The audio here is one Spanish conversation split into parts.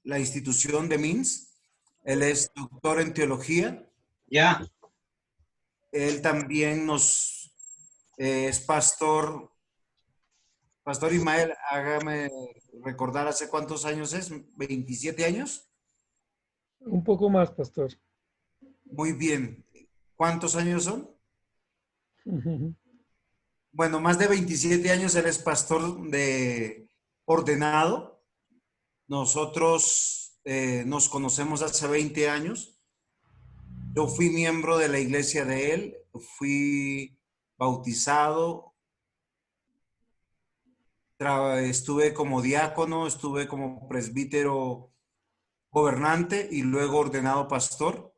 la institución de MINS. Él es doctor en teología. Ya. Él también es pastor. Pastor Ismael, hágame recordar hace cuántos años es, 27 años. Un poco más, pastor. Muy bien. ¿Cuántos años son? Ujú. Bueno, más de 27 años él es pastor de ordenado. Nosotros nos conocemos hace 20 años. Yo fui miembro de la iglesia de él, fui bautizado, estuve como diácono, estuve como presbítero gobernante y luego ordenado pastor.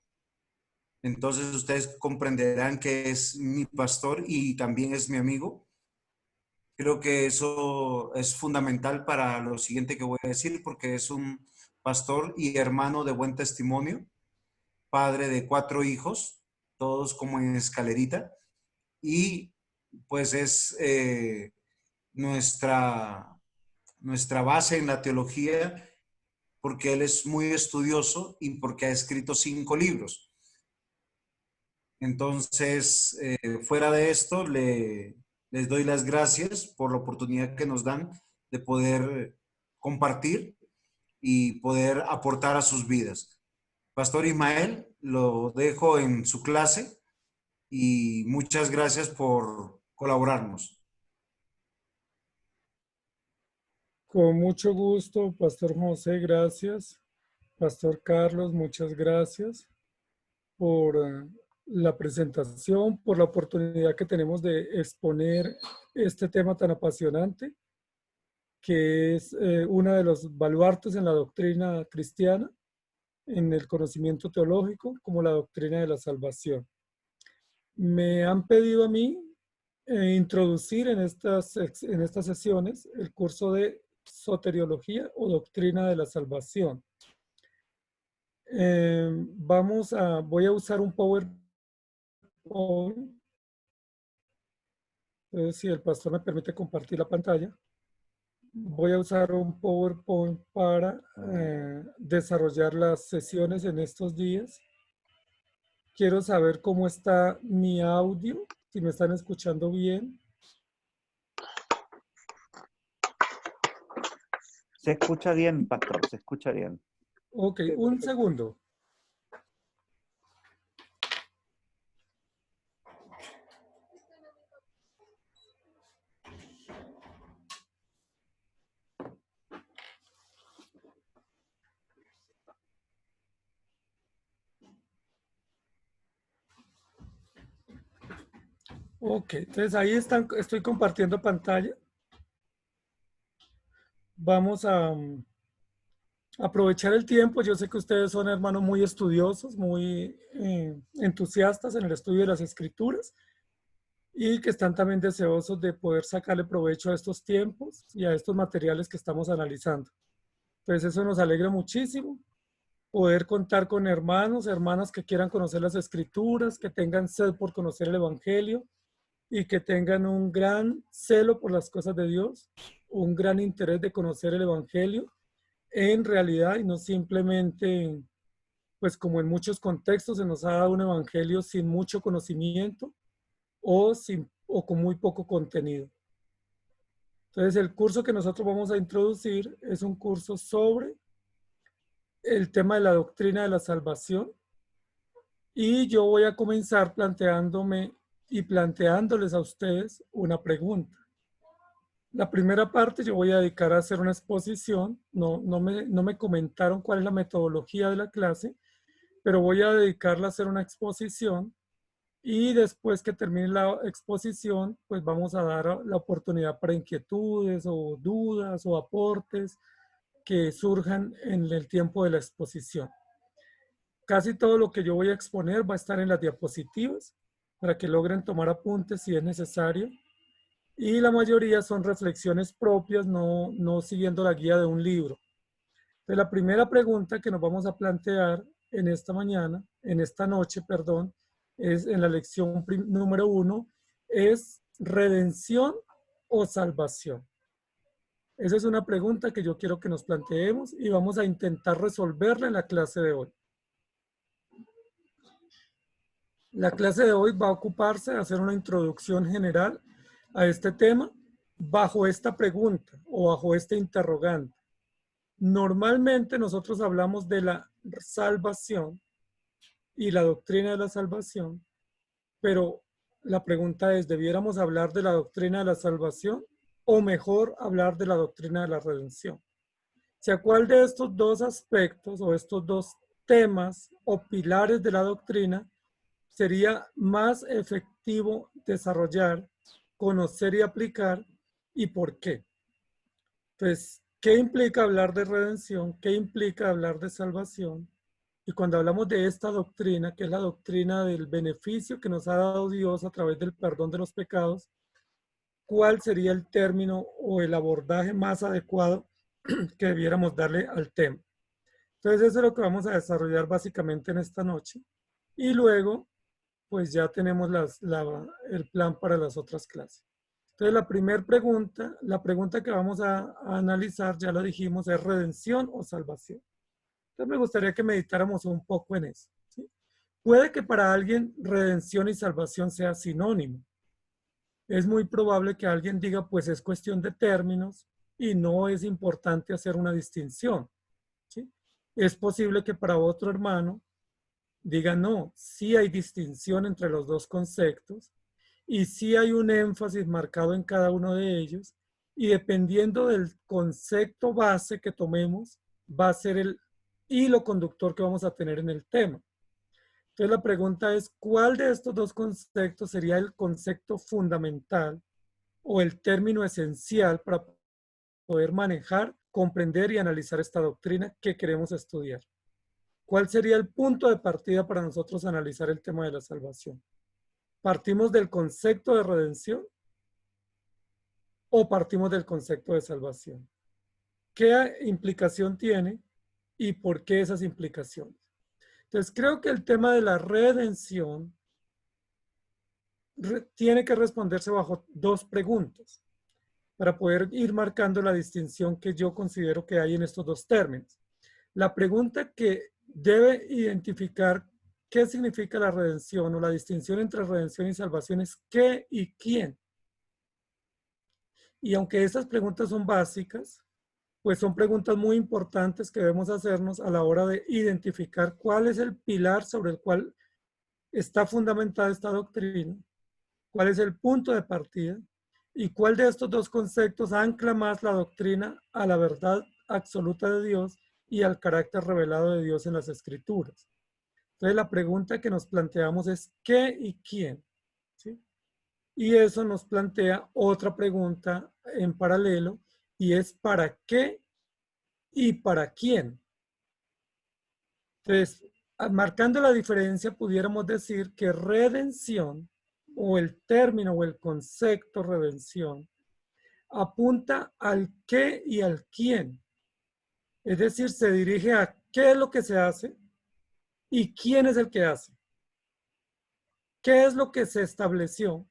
Entonces ustedes comprenderán que es mi pastor y también es mi amigo. Creo que eso es fundamental para lo siguiente que voy a decir, porque es un pastor y hermano de buen testimonio, padre de 4 hijos, todos como en escalerita, y pues es nuestra base en la teología, porque él es muy estudioso y porque ha escrito 5 libros. Entonces, fuera de esto, les doy las gracias por la oportunidad que nos dan de poder compartir y poder aportar a sus vidas. Pastor Ismael, lo dejo en su clase y muchas gracias por colaborarnos. Con mucho gusto, Pastor José, gracias. Pastor Carlos, muchas gracias por la presentación, por la oportunidad que tenemos de exponer este tema tan apasionante, que es uno de los baluartes en la doctrina cristiana, en el conocimiento teológico, como la doctrina de la salvación. Me han pedido a mí introducir en estas sesiones el curso de soteriología o doctrina de la salvación. Voy a usar un PowerPoint. Entonces, si el pastor me permite compartir la pantalla, voy a usar un PowerPoint para desarrollar las sesiones en estos días. Quiero saber cómo está mi audio, si me están escuchando bien. Se escucha bien, pastor, se escucha bien. Ok, un segundo. Ok, entonces ahí estoy compartiendo pantalla. Vamos a aprovechar el tiempo. Yo sé que ustedes son hermanos muy estudiosos, muy entusiastas en el estudio de las escrituras y que están también deseosos de poder sacarle provecho a estos tiempos y a estos materiales que estamos analizando. Entonces eso nos alegra muchísimo, poder contar con hermanos, hermanas que quieran conocer las escrituras, que tengan sed por conocer el evangelio y que tengan un gran celo por las cosas de Dios, un gran interés de conocer el evangelio en realidad y no simplemente, pues como en muchos contextos se nos ha dado un evangelio sin mucho conocimiento o con muy poco contenido. Entonces el curso que nosotros vamos a introducir es un curso sobre el tema de la doctrina de la salvación y yo voy a comenzar planteándome y planteándoles a ustedes una pregunta. La primera parte yo voy a dedicar a hacer una exposición, no me comentaron cuál es la metodología de la clase, pero voy a dedicarla a hacer una exposición y después que termine la exposición, pues vamos a dar la oportunidad para inquietudes o dudas o aportes que surjan en el tiempo de la exposición. Casi todo lo que yo voy a exponer va a estar en las diapositivas para que logren tomar apuntes si es necesario. Y la mayoría son reflexiones propias, no siguiendo la guía de un libro. Entonces, la primera pregunta que nos vamos a plantear en esta noche, perdón, es en la lección número 1, es redención o salvación. Esa es una pregunta que yo quiero que nos planteemos y vamos a intentar resolverla en la clase de hoy. La clase de hoy va a ocuparse de hacer una introducción general a este tema bajo esta pregunta o bajo este interrogante. Normalmente nosotros hablamos de la salvación y la doctrina de la salvación, pero la pregunta es, ¿debiéramos hablar de la doctrina de la salvación o mejor hablar de la doctrina de la redención? Si a cuál de estos dos aspectos o estos dos temas o pilares de la doctrina sería más efectivo desarrollar, conocer y aplicar, y por qué. Entonces, ¿qué implica hablar de redención? ¿Qué implica hablar de salvación? Y cuando hablamos de esta doctrina, que es la doctrina del beneficio que nos ha dado Dios a través del perdón de los pecados, ¿cuál sería el término o el abordaje más adecuado que debiéramos darle al tema? Entonces, eso es lo que vamos a desarrollar básicamente en esta noche. Y luego, pues ya tenemos el plan para las otras clases. Entonces, la pregunta que vamos a analizar, ya lo dijimos, es redención o salvación. Entonces, me gustaría que meditáramos un poco en eso, ¿sí? Puede que para alguien redención y salvación sea sinónimo. Es muy probable que alguien diga, pues es cuestión de términos y no es importante hacer una distinción, ¿sí? Es posible que para otro hermano diga, no, sí hay distinción entre los dos conceptos y sí hay un énfasis marcado en cada uno de ellos y dependiendo del concepto base que tomemos, va a ser el hilo conductor que vamos a tener en el tema. Entonces la pregunta es, ¿cuál de estos dos conceptos sería el concepto fundamental o el término esencial para poder manejar, comprender y analizar esta doctrina que queremos estudiar? ¿Cuál sería el punto de partida para nosotros analizar el tema de la salvación? ¿Partimos del concepto de redención o partimos del concepto de salvación? ¿Qué implicación tiene y por qué esas implicaciones? Entonces, creo que el tema de la redención tiene que responderse bajo dos preguntas para poder ir marcando la distinción que yo considero que hay en estos dos términos. La pregunta que debe identificar qué significa la redención o la distinción entre redención y salvación es qué y quién. Y aunque estas preguntas son básicas, pues son preguntas muy importantes que debemos hacernos a la hora de identificar cuál es el pilar sobre el cual está fundamentada esta doctrina, cuál es el punto de partida y cuál de estos dos conceptos ancla más la doctrina a la verdad absoluta de Dios y al carácter revelado de Dios en las Escrituras. Entonces la pregunta que nos planteamos es ¿qué y quién? ¿Sí? Y eso nos plantea otra pregunta en paralelo y es ¿para qué y para quién? Entonces, marcando la diferencia, pudiéramos decir que redención o el término o el concepto redención apunta al qué y al quién. Es decir, se dirige a qué es lo que se hace y quién es el que hace. ¿Qué es lo que se estableció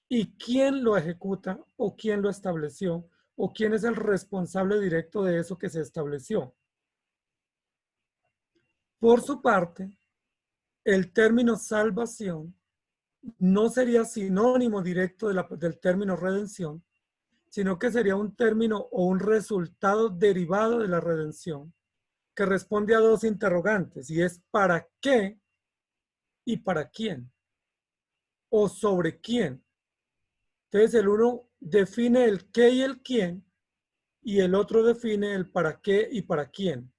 y quién lo ejecuta o quién lo estableció o quién es el responsable directo de eso que se estableció? Por su parte, el término salvación no sería sinónimo directo del término redención, sino que sería un término o un resultado derivado de la redención que responde a dos interrogantes y es ¿para qué y para quién? O sobre quién. Entonces el uno define el qué y el quién y el otro define el para qué y para quién.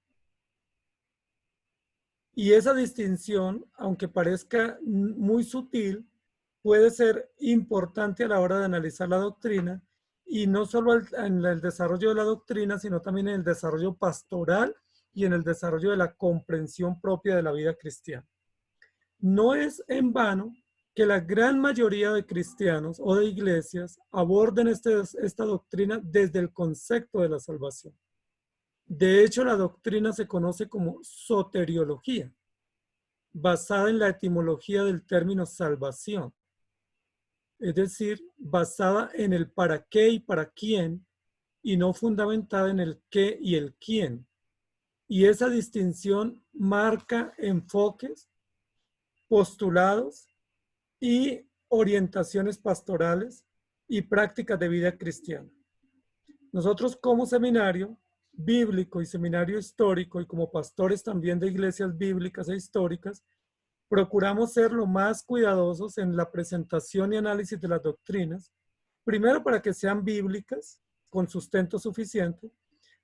Y esa distinción, aunque parezca muy sutil, puede ser importante a la hora de analizar la doctrina y no solo en el desarrollo de la doctrina, sino también en el desarrollo pastoral y en el desarrollo de la comprensión propia de la vida cristiana. No es en vano que la gran mayoría de cristianos o de iglesias aborden esta doctrina desde el concepto de la salvación. De hecho, la doctrina se conoce como soteriología, basada en la etimología del término salvación, es decir, basada en el para qué y para quién y no fundamentada en el qué y el quién. Y esa distinción marca enfoques, postulados y orientaciones pastorales y prácticas de vida cristiana. Nosotros como seminario bíblico y seminario histórico y como pastores también de iglesias bíblicas e históricas, procuramos ser lo más cuidadosos en la presentación y análisis de las doctrinas, primero para que sean bíblicas, con sustento suficiente,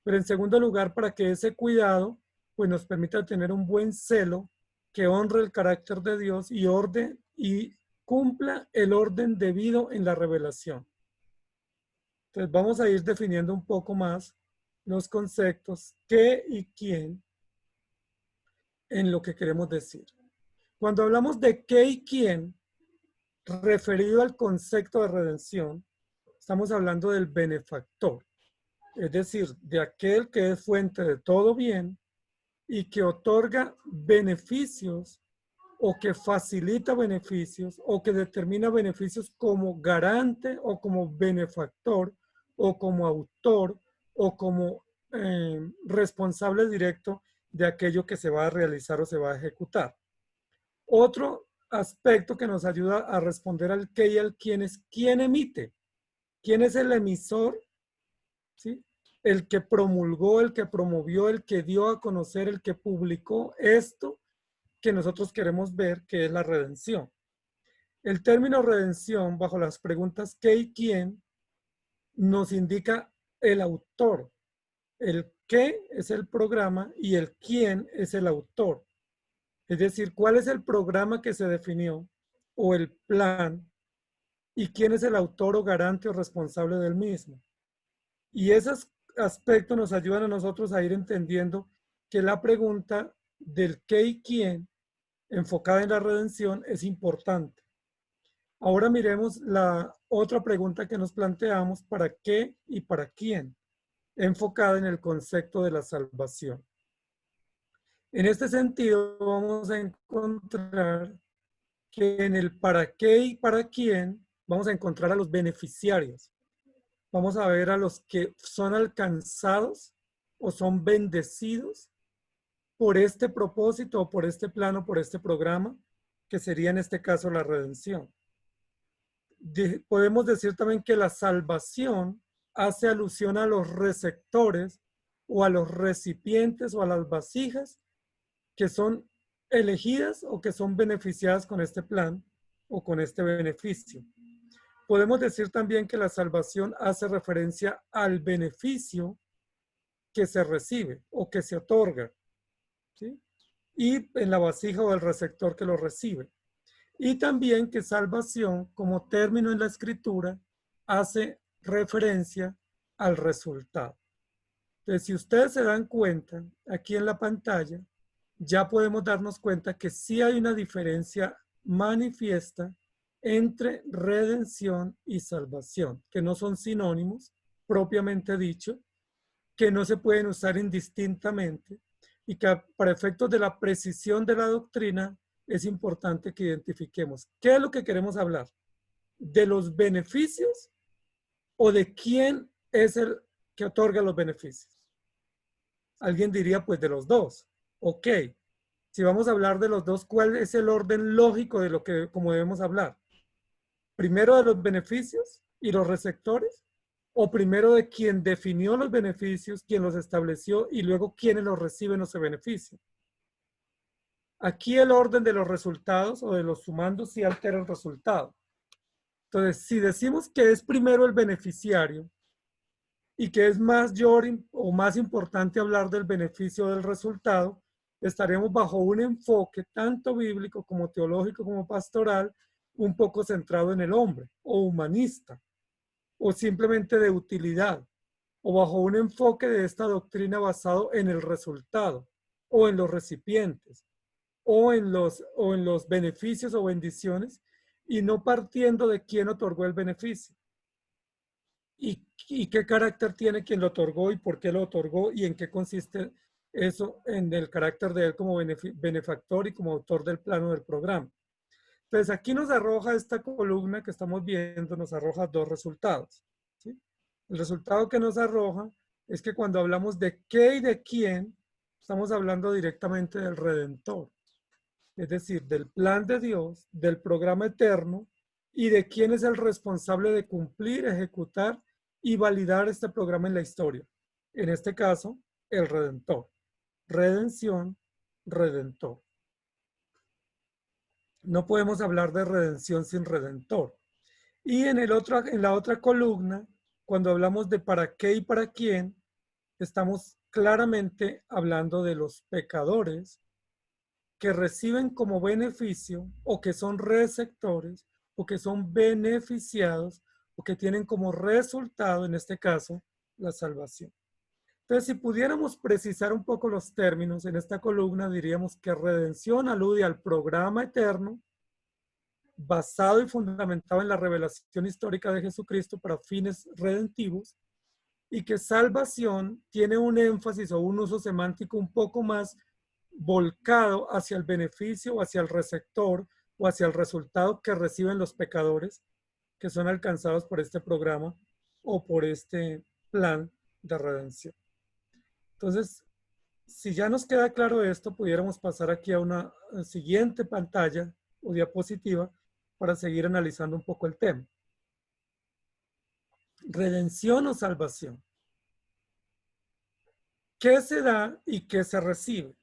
pero en segundo lugar para que ese cuidado pues, nos permita tener un buen celo que honre el carácter de Dios y cumpla el orden debido en la revelación. Entonces vamos a ir definiendo un poco más los conceptos qué y quién en lo que queremos decir. Cuando hablamos de qué y quién, referido al concepto de redención, estamos hablando del benefactor, es decir, de aquel que es fuente de todo bien y que otorga beneficios o que facilita beneficios o que determina beneficios como garante o como benefactor o como autor o como responsable directo de aquello que se va a realizar o se va a ejecutar. Otro aspecto que nos ayuda a responder al qué y al quién es quién emite, quién es el emisor, ¿sí? El que promulgó, el que promovió, el que dio a conocer, el que publicó esto que nosotros queremos ver, que es la redención. El término redención, bajo las preguntas qué y quién, nos indica el autor. El qué es el programa y el quién es el autor. Es decir, cuál es el programa que se definió o el plan y quién es el autor o garante o responsable del mismo. Y esos aspectos nos ayudan a nosotros a ir entendiendo que la pregunta del qué y quién enfocada en la redención es importante. Ahora miremos la otra pregunta que nos planteamos, ¿para qué y para quién? Enfocada en el concepto de la salvación. En este sentido, vamos a encontrar que en el para qué y para quién vamos a encontrar a los beneficiarios. Vamos a ver a los que son alcanzados o son bendecidos por este propósito o por este plano, por este programa, que sería en este caso la redención. Podemos decir también que la salvación hace alusión a los receptores o a los recipientes o a las vasijas que son elegidas o que son beneficiadas con este plan o con este beneficio. Podemos decir también que la salvación hace referencia al beneficio que se recibe o que se otorga, ¿sí? Y en la vasija o el receptor que lo recibe. Y también que salvación, como término en la escritura, hace referencia al resultado. Entonces, si ustedes se dan cuenta, aquí en la pantalla, ya podemos darnos cuenta que sí hay una diferencia manifiesta entre redención y salvación, que no son sinónimos, propiamente dicho, que no se pueden usar indistintamente y que para efectos de la precisión de la doctrina es importante que identifiquemos qué es lo que queremos hablar, de los beneficios o de quién es el que otorga los beneficios. Alguien diría pues de los dos. Ok, si vamos a hablar de los dos, ¿cuál es el orden lógico de lo que como debemos hablar? ¿Primero de los beneficios y los receptores? ¿O primero de quien definió los beneficios, quien los estableció y luego quienes los reciben o se benefician? Aquí el orden de los resultados o de los sumandos sí altera el resultado. Entonces, si decimos que es primero el beneficiario y que es mayor o más importante hablar del beneficio del resultado, estaremos bajo un enfoque tanto bíblico como teológico como pastoral, un poco centrado en el hombre o humanista, o simplemente de utilidad, o bajo un enfoque de esta doctrina basado en el resultado, o en los recipientes, o en los beneficios o bendiciones, y no partiendo de quién otorgó el beneficio. Y qué carácter tiene quien lo otorgó y por qué lo otorgó y en qué consiste eso en el carácter de él como benefactor y como autor del plano del programa. Entonces aquí nos arroja esta columna que estamos viendo, nos arroja dos resultados, ¿sí? El resultado que nos arroja es que cuando hablamos de qué y de quién, estamos hablando directamente del Redentor, es decir, del plan de Dios, del programa eterno y de quién es el responsable de cumplir, ejecutar y validar este programa en la historia. En este caso, el Redentor. Redención, Redentor. No podemos hablar de redención sin Redentor. Y en la otra columna, cuando hablamos de para qué y para quién, estamos claramente hablando de los pecadores que reciben como beneficio o que son receptores o que son beneficiados o que tienen como resultado, en este caso, la salvación. Entonces, si pudiéramos precisar un poco los términos en esta columna, diríamos que redención alude al programa eterno basado y fundamentado en la revelación histórica de Jesucristo para fines redentivos, y que salvación tiene un énfasis o un uso semántico un poco más volcado hacia el beneficio o hacia el receptor o hacia el resultado que reciben los pecadores que son alcanzados por este programa o por este plan de redención. Entonces, si ya nos queda claro esto, pudiéramos pasar aquí a una siguiente pantalla o diapositiva para seguir analizando un poco el tema. Redención o salvación. ¿Qué se da y qué se recibe?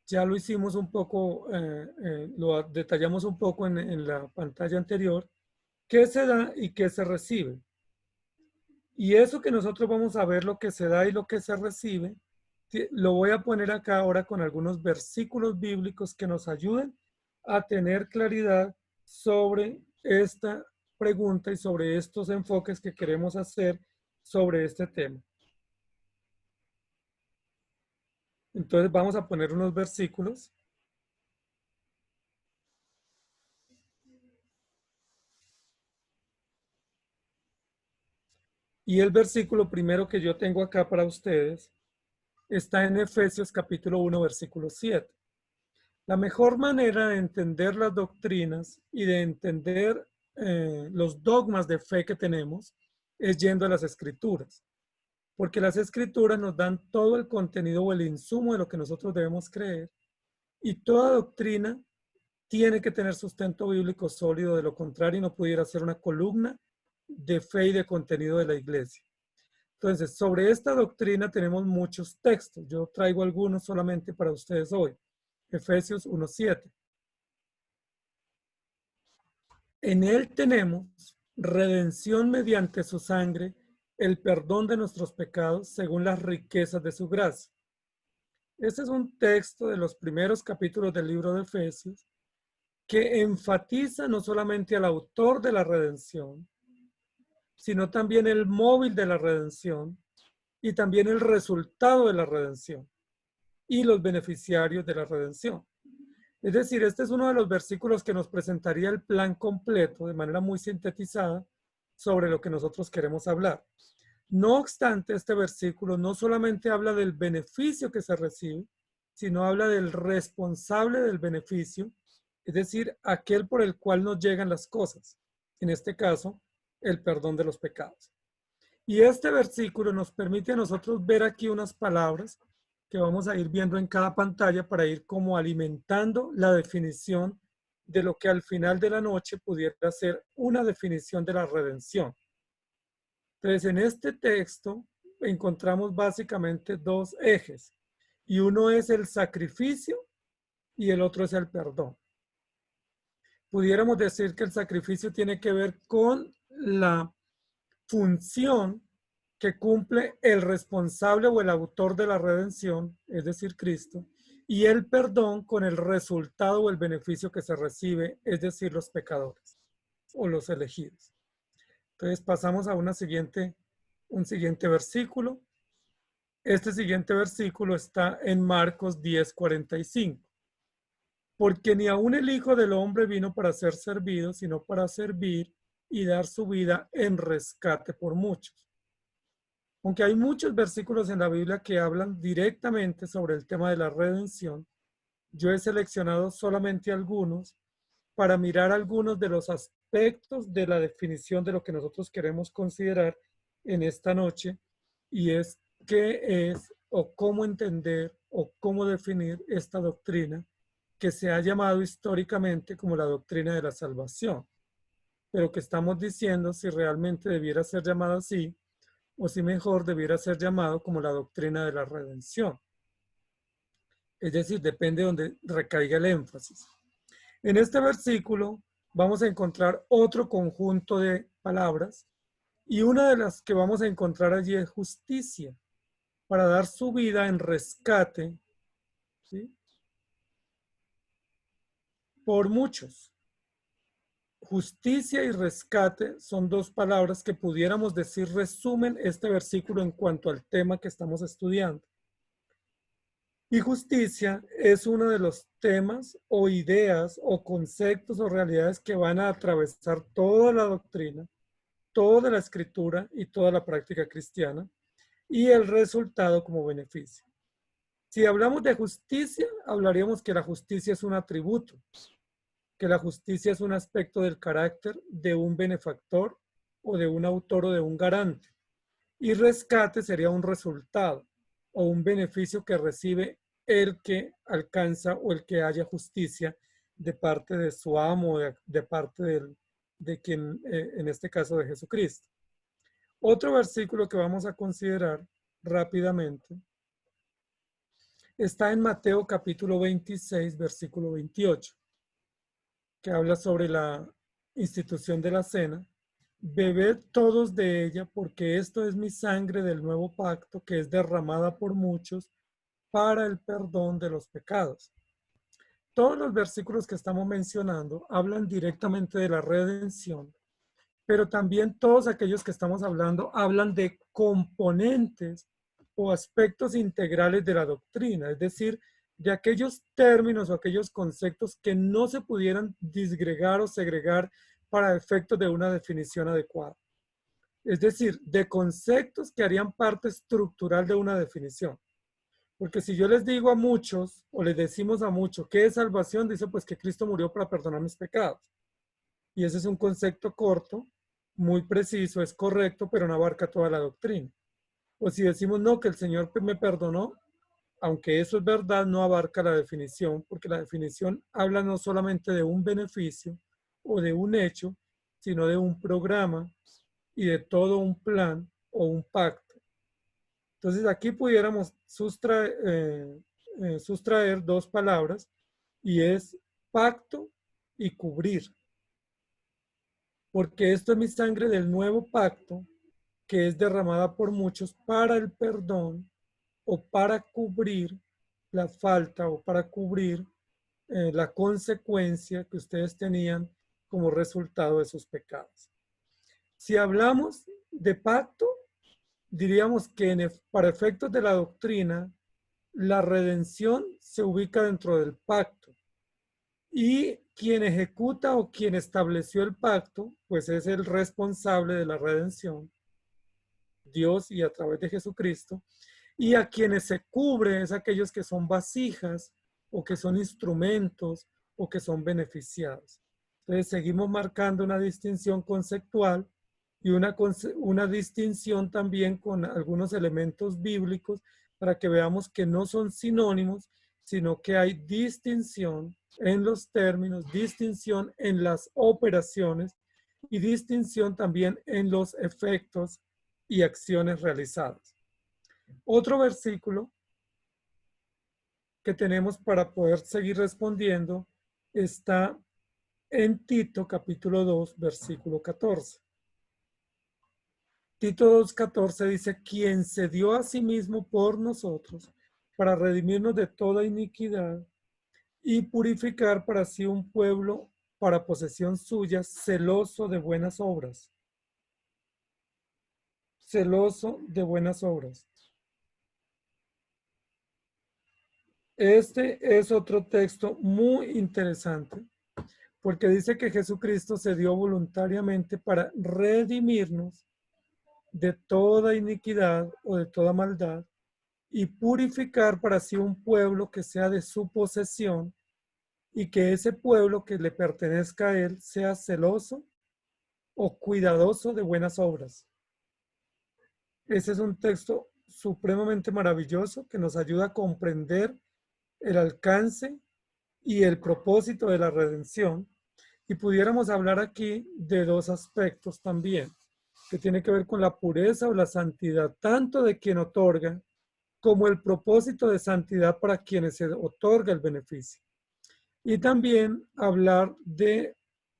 Ya lo hicimos un poco, lo detallamos un poco en la pantalla anterior. ¿Qué se da y qué se recibe? Y eso que nosotros vamos a ver, lo que se da y lo que se recibe, lo voy a poner acá ahora con algunos versículos bíblicos que nos ayuden a tener claridad sobre esta pregunta y sobre estos enfoques que queremos hacer sobre este tema. Entonces vamos a poner unos versículos. Y el versículo primero que yo tengo acá para ustedes está en Efesios capítulo 1, versículo 7. La mejor manera de entender las doctrinas y de entender los dogmas de fe que tenemos es yendo a las escrituras, porque las escrituras nos dan todo el contenido o el insumo de lo que nosotros debemos creer, y toda doctrina tiene que tener sustento bíblico sólido, de lo contrario no pudiera ser una columna de fe y de contenido de la iglesia. Entonces, sobre esta doctrina tenemos muchos textos. Yo traigo algunos solamente para ustedes hoy. Efesios 1:7. En él tenemos redención mediante su sangre, el perdón de nuestros pecados según las riquezas de su gracia. Este es un texto de los primeros capítulos del libro de Efesios que enfatiza no solamente al autor de la redención, sino también el móvil de la redención y también el resultado de la redención y los beneficiarios de la redención. Es decir, este es uno de los versículos que nos presentaría el plan completo de manera muy sintetizada sobre lo que nosotros queremos hablar. No obstante, este versículo no solamente habla del beneficio que se recibe, sino habla del responsable del beneficio, es decir, aquel por el cual nos llegan las cosas. En este caso, el perdón de los pecados. Y este versículo nos permite a nosotros ver aquí unas palabras que vamos a ir viendo en cada pantalla para ir como alimentando la definición de lo que al final de la noche pudiera ser una definición de la redención. Entonces, en este texto encontramos básicamente dos ejes, y uno es el sacrificio y el otro es el perdón. Pudiéramos decir que el sacrificio tiene que ver con la función que cumple el responsable o el autor de la redención, es decir, Cristo, y el perdón con el resultado o el beneficio que se recibe, es decir, los pecadores o los elegidos. Entonces pasamos a un siguiente versículo. Este siguiente versículo está en Marcos 10:45. Porque ni aun el Hijo del Hombre vino para ser servido, sino para servir y dar su vida en rescate por muchos. Aunque hay muchos versículos en la Biblia que hablan directamente sobre el tema de la redención, yo he seleccionado solamente algunos para mirar algunos de los aspectos de la definición de lo que nosotros queremos considerar en esta noche, y es qué es o cómo entender o cómo definir esta doctrina que se ha llamado históricamente como la doctrina de la salvación, pero que estamos diciendo si realmente debiera ser llamada así o si mejor debiera ser llamado como la doctrina de la redención. Es decir, depende de donde recaiga el énfasis. En este versículo vamos a encontrar otro conjunto de palabras y una de las que vamos a encontrar allí es justicia, para dar su vida en rescate, ¿sí?, por muchos. Justicia y rescate son dos palabras que pudiéramos decir resumen este versículo en cuanto al tema que estamos estudiando. Y justicia es uno de los temas o ideas o conceptos o realidades que van a atravesar toda la doctrina, toda la escritura y toda la práctica cristiana, y el resultado como beneficio. Si hablamos de justicia, hablaríamos que la justicia es un atributo, que la justicia es un aspecto del carácter de un benefactor o de un autor o de un garante. Y rescate sería un resultado o un beneficio que recibe el que alcanza o el que haya justicia de parte de su amo, de parte de quien, en este caso de Jesucristo. Otro versículo que vamos a considerar rápidamente está en Mateo capítulo 26, versículo 28, que habla sobre la institución de la cena. Bebed todos de ella, porque esto es mi sangre del nuevo pacto, que es derramada por muchos para el perdón de los pecados. Todos los versículos que estamos mencionando hablan directamente de la redención, pero también todos aquellos que estamos hablando hablan de componentes o aspectos integrales de la doctrina, es decir, de aquellos términos o aquellos conceptos que no se pudieran disgregar o segregar para efectos de una definición adecuada. Es decir, de conceptos que harían parte estructural de una definición. Porque si yo les digo a muchos, o les decimos a muchos, ¿qué es salvación? Dice, pues que Cristo murió para perdonar mis pecados. Y ese es un concepto corto, muy preciso, es correcto, pero no abarca toda la doctrina. O si decimos, no, que el Señor me perdonó, aunque eso es verdad, no abarca la definición, porque la definición habla no solamente de un beneficio o de un hecho, sino de un programa y de todo un plan o un pacto. Entonces aquí pudiéramos sustraer dos palabras y es pacto y cubrir. Porque esto es mi sangre del nuevo pacto que es derramada por muchos para el perdón o para cubrir la falta o para cubrir la consecuencia que ustedes tenían como resultado de sus pecados. Si hablamos de pacto, diríamos que para efectos de la doctrina, la redención se ubica dentro del pacto y quien ejecuta o quien estableció el pacto, pues es el responsable de la redención, Dios y a través de Jesucristo, y a quienes se cubre es aquellos que son vasijas o que son instrumentos o que son beneficiados. Entonces seguimos marcando una distinción conceptual y una distinción también con algunos elementos bíblicos para que veamos que no son sinónimos, sino que hay distinción en los términos, distinción en las operaciones y distinción también en los efectos y acciones realizadas. Otro versículo que tenemos para poder seguir respondiendo está en Tito capítulo 2, versículo 14. Tito 2:14 dice, quien se dio a sí mismo por nosotros para redimirnos de toda iniquidad y purificar para sí un pueblo para posesión suya, celoso de buenas obras. Celoso de buenas obras. Este es otro texto muy interesante porque dice que Jesucristo se dio voluntariamente para redimirnos de toda iniquidad o de toda maldad y purificar para sí un pueblo que sea de su posesión y que ese pueblo que le pertenezca a él sea celoso o cuidadoso de buenas obras. Ese es un texto supremamente maravilloso que nos ayuda a comprender el alcance y el propósito de la redención. Y pudiéramos hablar aquí de dos aspectos también, que tiene que ver con la pureza o la santidad, tanto de quien otorga como el propósito de santidad para quienes se otorga el beneficio. Y también hablar de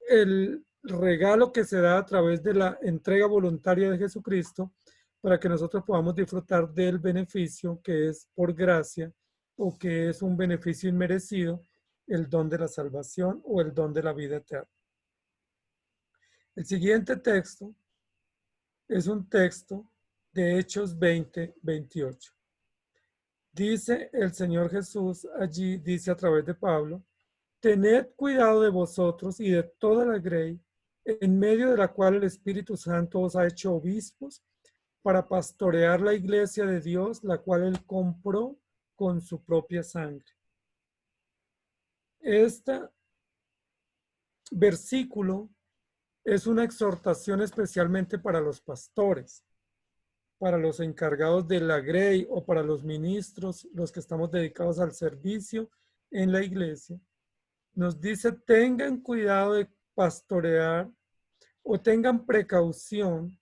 el regalo que se da a través de la entrega voluntaria de Jesucristo para que nosotros podamos disfrutar del beneficio que es por gracia o que es un beneficio inmerecido, el don de la salvación o el don de la vida eterna. El siguiente texto es un texto de Hechos 20:28. Dice el Señor Jesús allí, dice a través de Pablo, tened cuidado de vosotros y de toda la grey, en medio de la cual el Espíritu Santo os ha hecho obispos para pastorear la iglesia de Dios, la cual él compró con su propia sangre. Este versículo es una exhortación especialmente para los pastores, para los encargados de la grey o para los ministros, los que estamos dedicados al servicio en la iglesia. Nos dice, tengan cuidado de pastorear o tengan precaución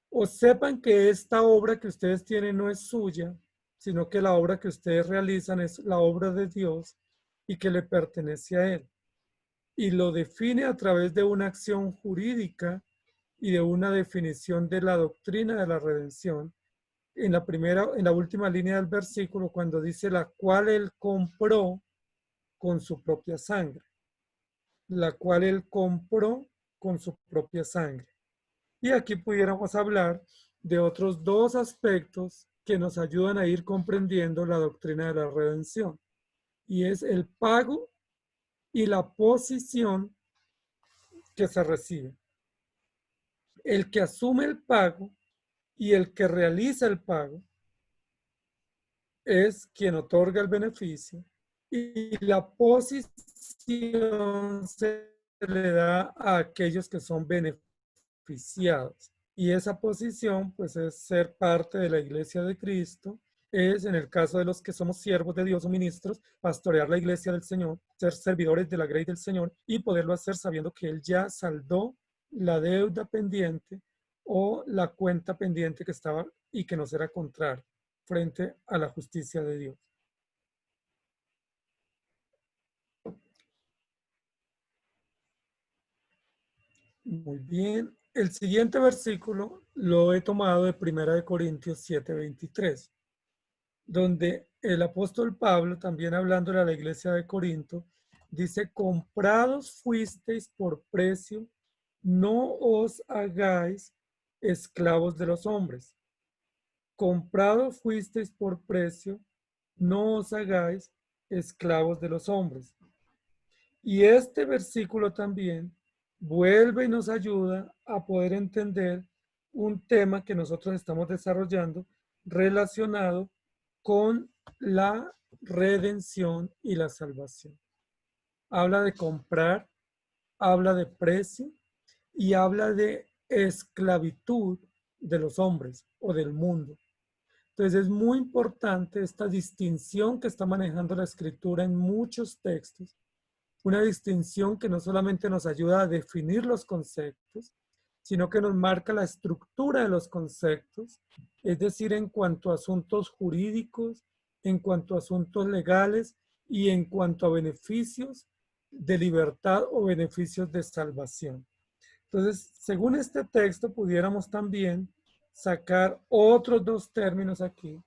o sepan que esta obra que ustedes tienen no es suya, sino que la obra que ustedes realizan es la obra de Dios y que le pertenece a Él. Y lo define a través de una acción jurídica y de una definición de la doctrina de la redención. En la última línea del versículo, cuando dice la cual Él compró con su propia sangre. La cual Él compró con su propia sangre. Y aquí pudiéramos hablar de otros dos aspectos que nos ayudan a ir comprendiendo la doctrina de la redención. Y es el pago y la posición que se recibe. El que asume el pago y el que realiza el pago es quien otorga el beneficio y la posición se le da a aquellos que son beneficiados. Y esa posición, pues, es ser parte de la iglesia de Cristo, es, en el caso de los que somos siervos de Dios o ministros, pastorear la iglesia del Señor, ser servidores de la grey del Señor y poderlo hacer sabiendo que Él ya saldó la deuda pendiente o la cuenta pendiente que estaba y que nos era contraria frente a la justicia de Dios. Muy bien. El siguiente versículo lo he tomado de 1 Corintios 7:23, donde el apóstol Pablo, también hablando a la iglesia de Corinto, dice, comprados fuisteis por precio, no os hagáis esclavos de los hombres. Comprados fuisteis por precio, no os hagáis esclavos de los hombres. Y este versículo también vuelve y nos ayuda a poder entender un tema que nosotros estamos desarrollando relacionado con la redención y la salvación. Habla de comprar, habla de precio y habla de esclavitud de los hombres o del mundo. Entonces es muy importante esta distinción que está manejando la escritura en muchos textos, una distinción que no solamente nos ayuda a definir los conceptos, sino que nos marca la estructura de los conceptos, es decir, en cuanto a asuntos jurídicos, en cuanto a asuntos legales y en cuanto a beneficios de libertad o beneficios de salvación. Entonces, según este texto, pudiéramos también sacar otros dos términos aquí,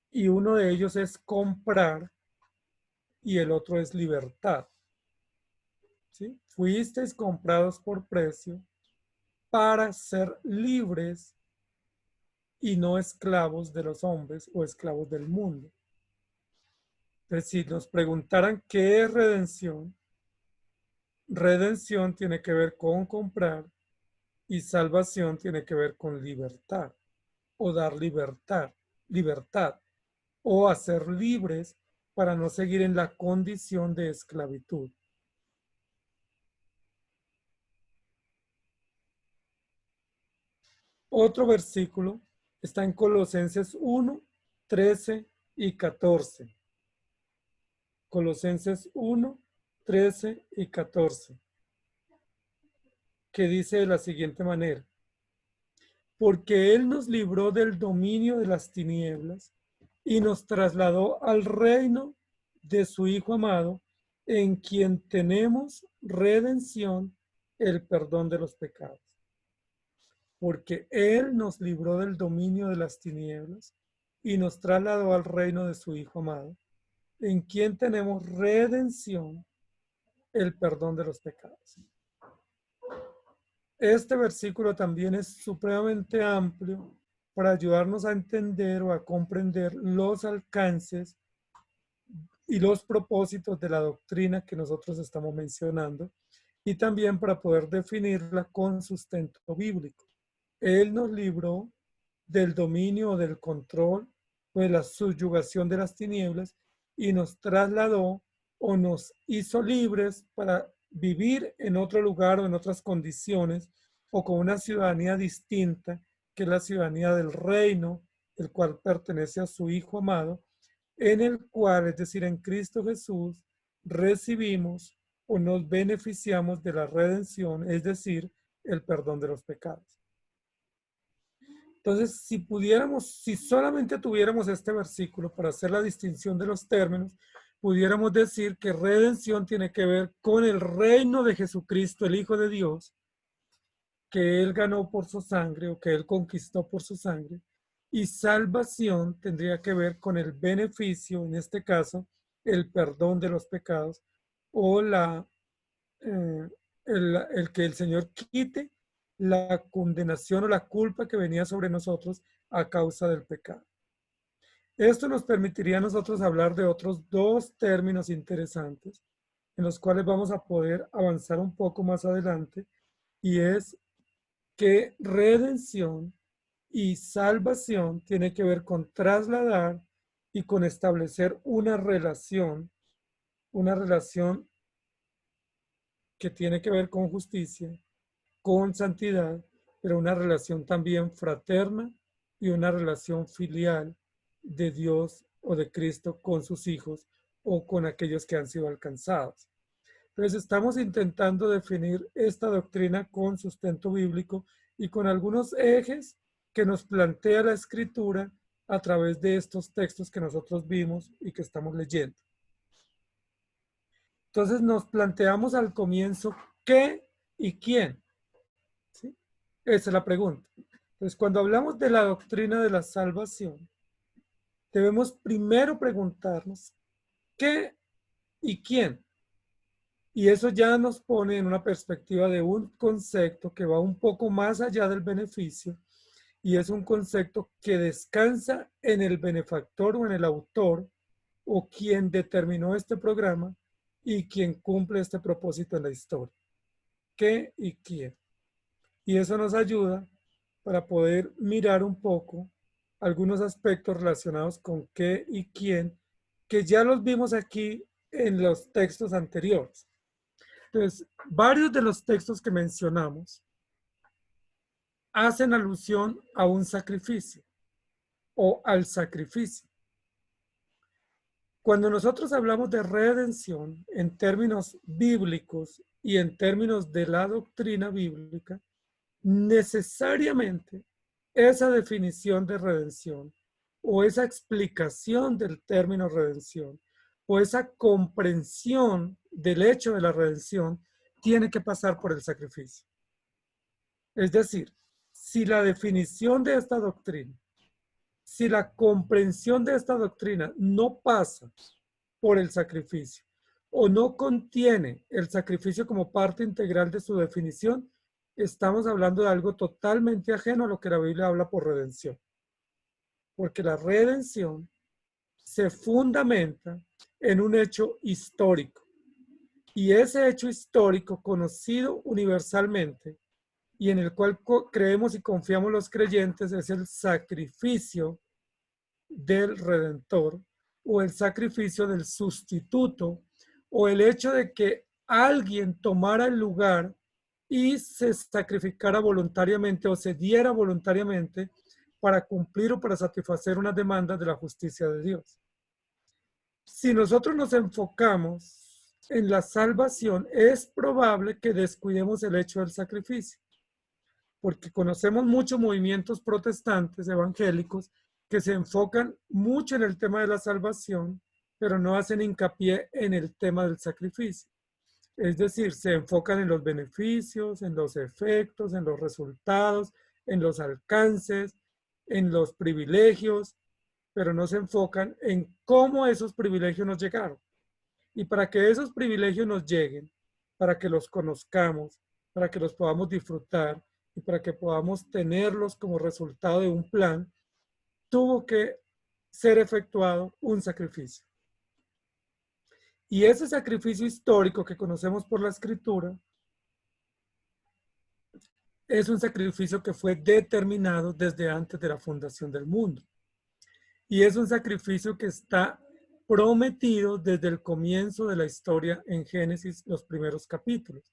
y uno de ellos es comprar y el otro es libertad. ¿Sí? Fuisteis comprados por precio para ser libres y no esclavos de los hombres o esclavos del mundo. Entonces, si nos preguntaran qué es redención, redención tiene que ver con comprar y salvación tiene que ver con libertad o dar libertad o hacer libres para no seguir en la condición de esclavitud. Otro versículo Está en Colosenses 1, 13 y 14. Colosenses 1, 13 y 14. Que dice de la siguiente manera: porque Él nos libró del dominio de las tinieblas y nos trasladó al reino de su Hijo amado, en quien tenemos redención, el perdón de los pecados. Porque Él nos libró del dominio de las tinieblas y nos trasladó al reino de su Hijo amado, en quien tenemos redención, el perdón de los pecados. Este versículo también es supremamente amplio para ayudarnos a entender o a comprender los alcances y los propósitos de la doctrina que nosotros estamos mencionando, y también para poder definirla con sustento bíblico. Él nos libró del dominio o del control o de la subyugación de las tinieblas y nos trasladó o nos hizo libres para vivir en otro lugar o en otras condiciones o con una ciudadanía distinta, que es la ciudadanía del reino, el cual pertenece a su Hijo amado, en el cual, es decir, en Cristo Jesús, recibimos o nos beneficiamos de la redención, es decir, el perdón de los pecados. Entonces, si pudiéramos, si solamente tuviéramos este versículo para hacer la distinción de los términos, pudiéramos decir que redención tiene que ver con el reino de Jesucristo, el Hijo de Dios, que Él ganó por su sangre o que Él conquistó por su sangre. Y salvación tendría que ver con el beneficio, en este caso, el perdón de los pecados o el que el Señor quite la condenación o la culpa que venía sobre nosotros a causa del pecado. Esto nos permitiría a nosotros hablar de otros dos términos interesantes en los cuales vamos a poder avanzar un poco más adelante, y es que redención y salvación tiene que ver con trasladar y con establecer una relación que tiene que ver con justicia, con santidad, pero una relación también fraterna y una relación filial de Dios o de Cristo con sus hijos o con aquellos que han sido alcanzados. Entonces estamos intentando definir esta doctrina con sustento bíblico y con algunos ejes que nos plantea la Escritura a través de estos textos que nosotros vimos y que estamos leyendo. Entonces nos planteamos al comienzo qué y quién. ¿Sí? Esa es la pregunta. Entonces, cuando hablamos de la doctrina de la salvación, debemos primero preguntarnos qué y quién. Y eso ya nos pone en una perspectiva de un concepto que va un poco más allá del beneficio, y es un concepto que descansa en el benefactor o en el autor o quien determinó este programa y quien cumple este propósito en la historia. ¿Qué y quién? Y eso nos ayuda para poder mirar un poco algunos aspectos relacionados con qué y quién, que ya los vimos aquí en los textos anteriores. Entonces, varios de los textos que mencionamos hacen alusión a un sacrificio o al sacrificio. Cuando nosotros hablamos de redención en términos bíblicos y en términos de la doctrina bíblica, necesariamente esa definición de redención o esa explicación del término redención o esa comprensión del hecho de la redención tiene que pasar por el sacrificio. Es decir, si la definición de esta doctrina, si la comprensión de esta doctrina no pasa por el sacrificio o no contiene el sacrificio como parte integral de su definición, estamos hablando de algo totalmente ajeno a lo que la Biblia habla por redención. Porque la redención se fundamenta en un hecho histórico. Y ese hecho histórico conocido universalmente y en el cual creemos y confiamos los creyentes es el sacrificio del Redentor o el sacrificio del sustituto o el hecho de que alguien tomara el lugar y se sacrificara voluntariamente o se diera voluntariamente para cumplir o para satisfacer unas demandas de la justicia de Dios. Si nosotros nos enfocamos en la salvación, es probable que descuidemos el hecho del sacrificio, porque conocemos muchos movimientos protestantes evangélicos que se enfocan mucho en el tema de la salvación, pero no hacen hincapié en el tema del sacrificio. Es decir, se enfocan en los beneficios, en los efectos, en los resultados, en los alcances, en los privilegios, pero no se enfocan en cómo esos privilegios nos llegaron. Y para que esos privilegios nos lleguen, para que los conozcamos, para que los podamos disfrutar y para que podamos tenerlos como resultado de un plan, tuvo que ser efectuado un sacrificio. Y ese sacrificio histórico que conocemos por la Escritura es un sacrificio que fue determinado desde antes de la fundación del mundo. Y es un sacrificio que está prometido desde el comienzo de la historia en Génesis, los primeros capítulos.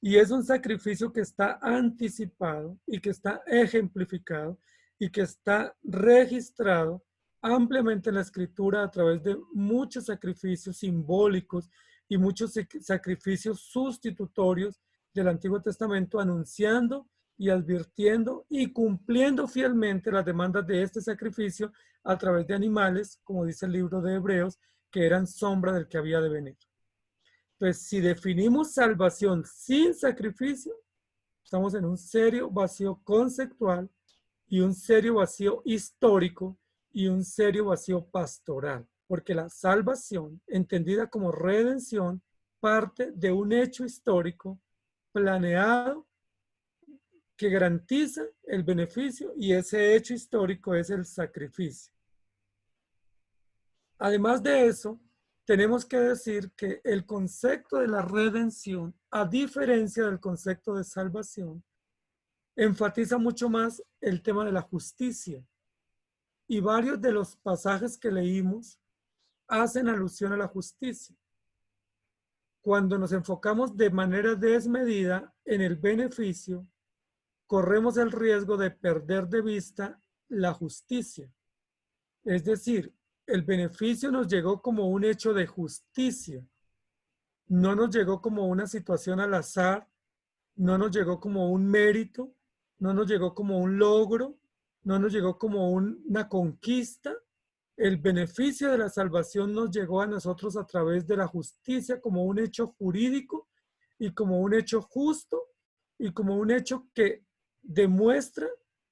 Y es un sacrificio que está anticipado y que está ejemplificado y que está registrado ampliamente en la Escritura a través de muchos sacrificios simbólicos y muchos sacrificios sustitutorios del Antiguo Testamento, anunciando y advirtiendo y cumpliendo fielmente las demandas de este sacrificio a través de animales, como dice el libro de Hebreos, que eran sombra del que había de venir. Entonces, si definimos salvación sin sacrificio, estamos en un serio vacío conceptual y un serio vacío histórico y un serio vacío pastoral, porque la salvación, entendida como redención, parte de un hecho histórico planeado que garantiza el beneficio, y ese hecho histórico es el sacrificio. Además de eso, tenemos que decir que el concepto de la redención, a diferencia del concepto de salvación, enfatiza mucho más el tema de la justicia. Y varios de los pasajes que leímos hacen alusión a la justicia. Cuando nos enfocamos de manera desmedida en el beneficio, corremos el riesgo de perder de vista la justicia. Es decir, el beneficio nos llegó como un hecho de justicia. No nos llegó como una situación al azar, no nos llegó como un mérito, no nos llegó como un logro, no nos llegó como una conquista. El beneficio de la salvación nos llegó a nosotros a través de la justicia como un hecho jurídico y como un hecho justo y como un hecho que demuestra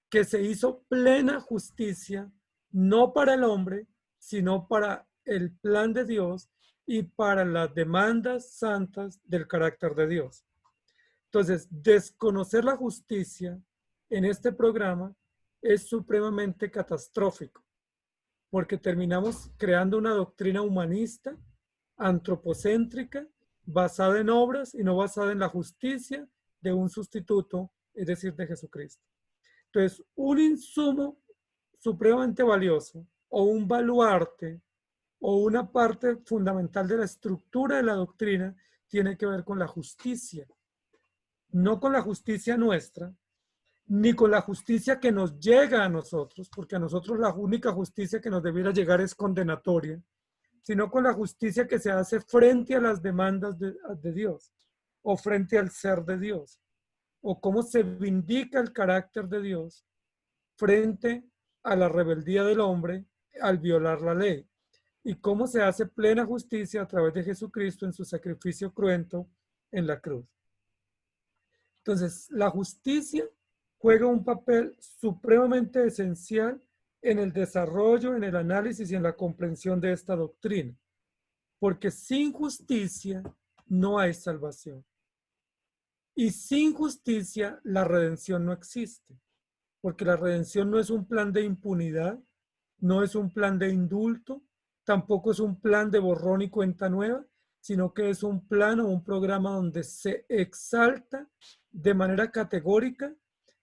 que se hizo plena justicia, no para el hombre, sino para el plan de Dios y para las demandas santas del carácter de Dios. Entonces, desconocer la justicia en este programa es supremamente catastrófico, porque terminamos creando una doctrina humanista, antropocéntrica, basada en obras y no basada en la justicia de un sustituto, es decir, de Jesucristo. Entonces, un insumo supremamente valioso o un baluarte o una parte fundamental de la estructura de la doctrina tiene que ver con la justicia. No con la justicia nuestra, ni con la justicia que nos llega a nosotros, porque a nosotros la única justicia que nos debiera llegar es condenatoria, sino con la justicia que se hace frente a las demandas de Dios, o frente al ser de Dios, o cómo se vindica el carácter de Dios frente a la rebeldía del hombre al violar la ley, y cómo se hace plena justicia a través de Jesucristo en su sacrificio cruento en la cruz. Entonces, la justicia juega un papel supremamente esencial en el desarrollo, en el análisis y en la comprensión de esta doctrina, porque sin justicia no hay salvación. Y sin justicia la redención no existe, porque la redención no es un plan de impunidad, no es un plan de indulto, tampoco es un plan de borrón y cuenta nueva, sino que es un plan o un programa donde se exalta de manera categórica,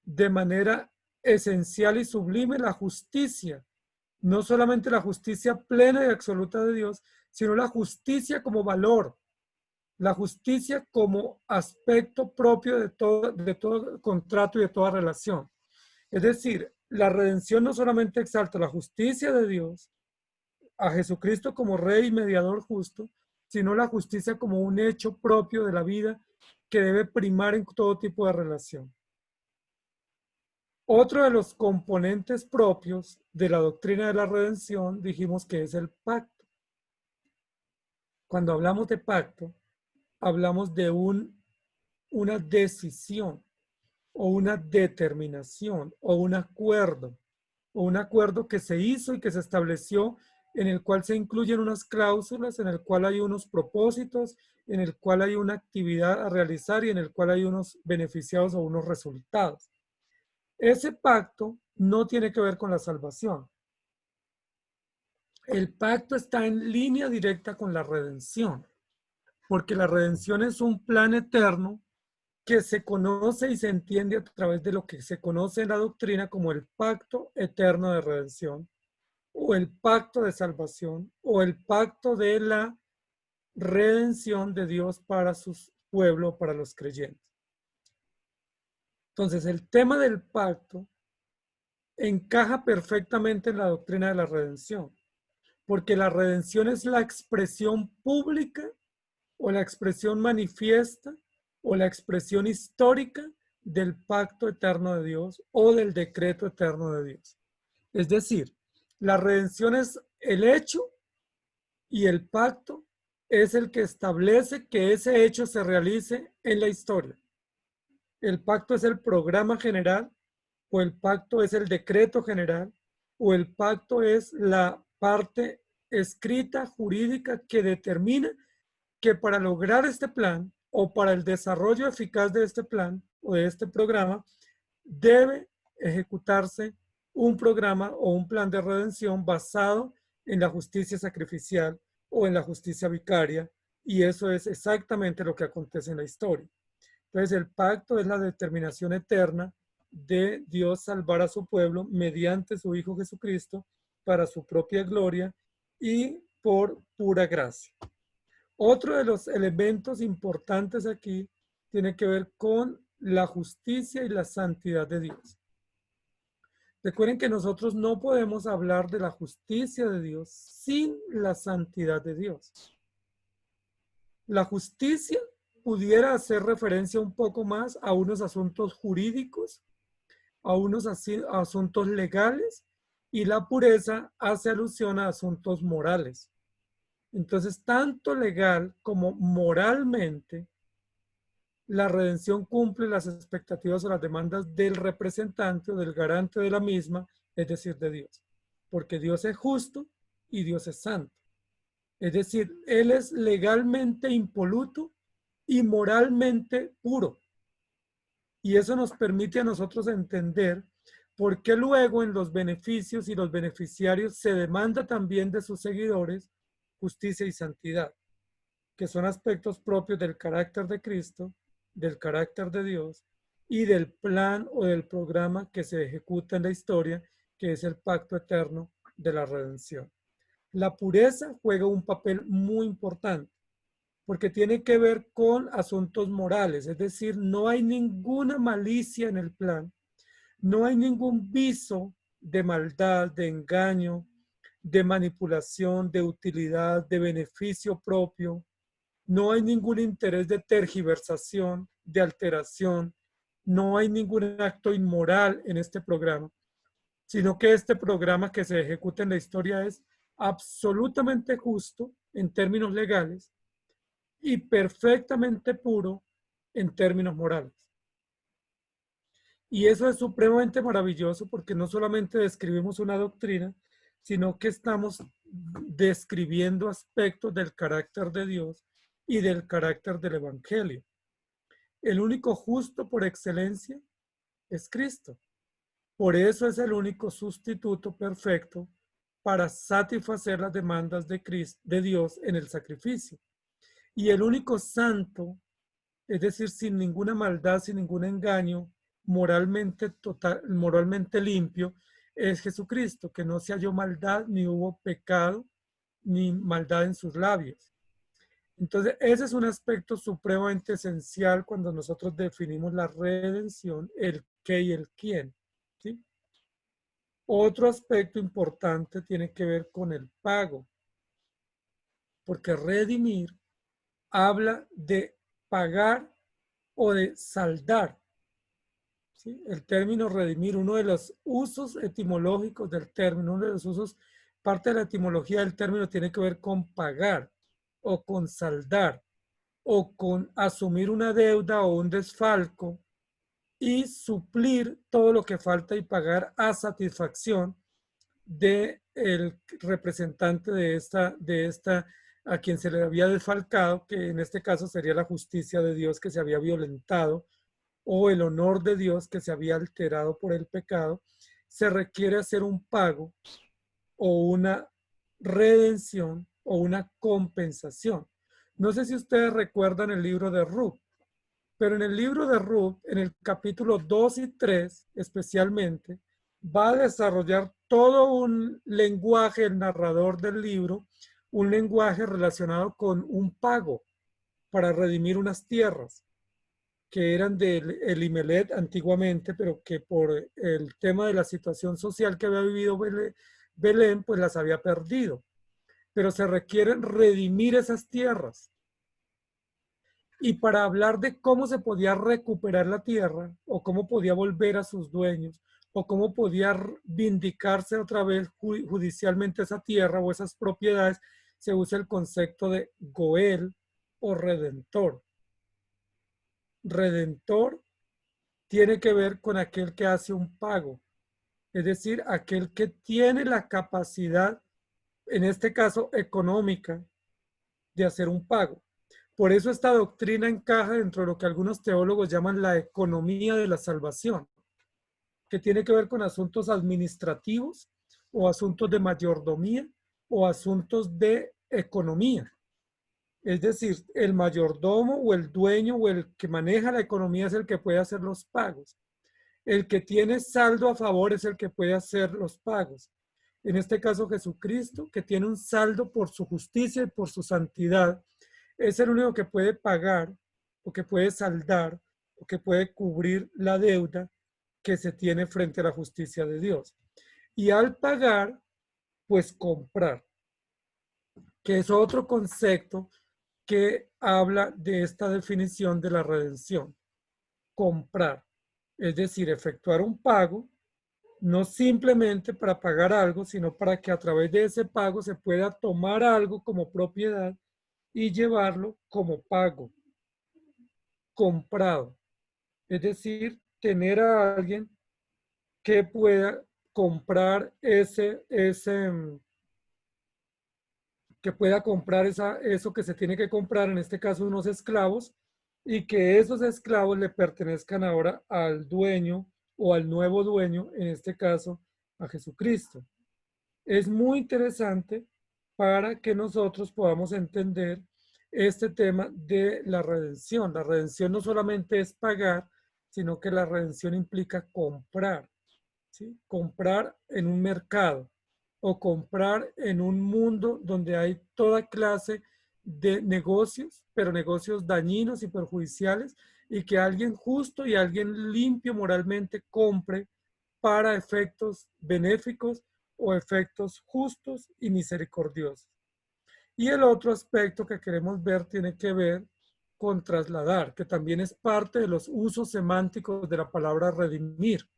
de manera esencial y sublime la justicia. No solamente la justicia plena y absoluta de Dios, sino la justicia como valor, la justicia como aspecto propio de todo contrato y de toda relación. Es decir, la redención no solamente exalta la justicia de Dios, a Jesucristo como Rey y Mediador justo, sino la justicia como un hecho propio de la vida que debe primar en todo tipo de relación. Otro de los componentes propios de la doctrina de la redención dijimos que es el pacto. Cuando hablamos de pacto, hablamos de una decisión o una determinación o un acuerdo que se hizo y que se estableció, en el cual se incluyen unas cláusulas, en el cual hay unos propósitos, en el cual hay una actividad a realizar y en el cual hay unos beneficiados o unos resultados. Ese pacto no tiene que ver con la salvación. El pacto está en línea directa con la redención, porque la redención es un plan eterno que se conoce y se entiende a través de lo que se conoce en la doctrina como el pacto eterno de redención, o el pacto de salvación, o el pacto de la redención de Dios para su pueblo, para los creyentes. Entonces, el tema del pacto encaja perfectamente en la doctrina de la redención, porque la redención es la expresión pública o la expresión manifiesta o la expresión histórica del pacto eterno de Dios o del decreto eterno de Dios. Es decir, la redención es el hecho y el pacto es el que establece que ese hecho se realice en la historia. El pacto es el programa general, o el pacto es el decreto general, o el pacto es la parte escrita jurídica que determina que para lograr este plan o para el desarrollo eficaz de este plan o de este programa, debe ejecutarse un programa o un plan de redención basado en la justicia sacrificial o en la justicia vicaria, y eso es exactamente lo que acontece en la historia. Entonces, el pacto es la determinación eterna de Dios salvar a su pueblo mediante su Hijo Jesucristo para su propia gloria y por pura gracia. Otro de los elementos importantes aquí tiene que ver con la justicia y la santidad de Dios. Recuerden que nosotros no podemos hablar de la justicia de Dios sin la santidad de Dios. La justicia pudiera hacer referencia un poco más a unos asuntos jurídicos, a unos asuntos legales, y la pureza hace alusión a asuntos morales. Entonces, tanto legal como moralmente, la redención cumple las expectativas o las demandas del representante o del garante de la misma, es decir, de Dios. Porque Dios es justo y Dios es santo. Es decir, Él es legalmente impoluto y moralmente puro. Y eso nos permite a nosotros entender por qué luego en los beneficios y los beneficiarios se demanda también de sus seguidores justicia y santidad, que son aspectos propios del carácter de Cristo, del carácter de Dios y del plan o del programa que se ejecuta en la historia, que es el pacto eterno de la redención. La pureza juega un papel muy importante porque tiene que ver con asuntos morales, es decir, no hay ninguna malicia en el plan, no hay ningún viso de maldad, de engaño, de manipulación, de utilidad, de beneficio propio, no hay ningún interés de tergiversación, de alteración, no hay ningún acto inmoral en este programa, sino que este programa que se ejecuta en la historia es absolutamente justo en términos legales y perfectamente puro en términos morales. Y eso es supremamente maravilloso porque no solamente describimos una doctrina, sino que estamos describiendo aspectos del carácter de Dios y del carácter del Evangelio. El único justo por excelencia es Cristo. Por eso es el único sustituto perfecto para satisfacer las demandas de Cristo, de Dios en el sacrificio. Y el único santo, es decir, sin ninguna maldad, sin ningún engaño, moralmente total, moralmente limpio, es Jesucristo, que no se halló maldad, ni hubo pecado, ni maldad en sus labios. Entonces, ese es un aspecto supremamente esencial cuando nosotros definimos la redención, el qué y el quién, ¿sí? Otro aspecto importante tiene que ver con el pago, porque redimir habla de pagar o de saldar. ¿Sí? El término redimir, uno de los usos etimológicos del término, uno de los usos, parte de la etimología del término tiene que ver con pagar o con saldar o con asumir una deuda o un desfalco y suplir todo lo que falta y pagar a satisfacción de el representante de esta a quien se le había desfalcado, que en este caso sería la justicia de Dios que se había violentado o el honor de Dios que se había alterado por el pecado. Se requiere hacer un pago o una redención o una compensación. No sé si ustedes recuerdan el libro de Ruth, pero en el libro de Ruth, en el capítulo 2 y 3 especialmente, va a desarrollar todo un lenguaje, el narrador del libro, un lenguaje relacionado con un pago para redimir unas tierras que eran de Elimelech antiguamente, pero que por el tema de la situación social que había vivido Belén, pues las había perdido. Pero se requieren redimir esas tierras. Y para hablar de cómo se podía recuperar la tierra, o cómo podía volver a sus dueños, o cómo podía vindicarse otra vez judicialmente esa tierra o esas propiedades, se usa el concepto de Goel o redentor. Redentor tiene que ver con aquel que hace un pago, es decir, aquel que tiene la capacidad, en este caso económica, de hacer un pago. Por eso esta doctrina encaja dentro de lo que algunos teólogos llaman la economía de la salvación, que tiene que ver con asuntos administrativos o asuntos de mayordomía o asuntos de economía. Es decir, el mayordomo o el dueño o el que maneja la economía es el que puede hacer los pagos. El que tiene saldo a favor es el que puede hacer los pagos. En este caso, Jesucristo, que tiene un saldo por su justicia y por su santidad, es el único que puede pagar o que puede saldar o que puede cubrir la deuda que se tiene frente a la justicia de Dios. Y al pagar, pues comprar, que es otro concepto que habla de esta definición de la redención. Comprar, es decir, efectuar un pago, no simplemente para pagar algo, sino para que a través de ese pago se pueda tomar algo como propiedad y llevarlo como pago, comprado. Es decir, tener a alguien que pueda comprar que pueda comprar eso que se tiene que comprar, en este caso unos esclavos, y que esos esclavos le pertenezcan ahora al dueño o al nuevo dueño, en este caso a Jesucristo. Es muy interesante para que nosotros podamos entender este tema de la redención. La redención no solamente es pagar, sino que la redención implica comprar, ¿sí? Comprar en un mercado o comprar en un mundo donde hay toda clase de negocios, pero negocios dañinos y perjudiciales, y que alguien justo y alguien limpio moralmente compre para efectos benéficos o efectos justos y misericordiosos. Y el otro aspecto que queremos ver tiene que ver con trasladar, que también es parte de los usos semánticos de la palabra redimir.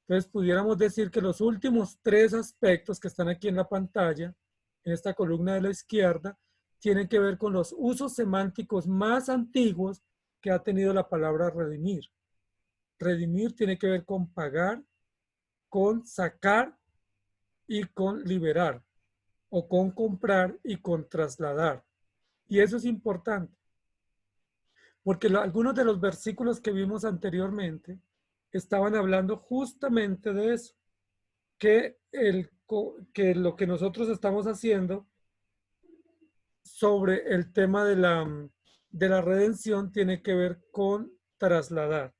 Entonces, pudiéramos decir que los últimos tres aspectos que están aquí en la pantalla, en esta columna de la izquierda, tienen que ver con los usos semánticos más antiguos que ha tenido la palabra redimir. Redimir tiene que ver con pagar, con sacar y con liberar, o con comprar y con trasladar. Y eso es importante, porque algunos de los versículos que vimos anteriormente estaban hablando justamente de eso, que lo que nosotros estamos haciendo sobre el tema de la redención tiene que ver con trasladar,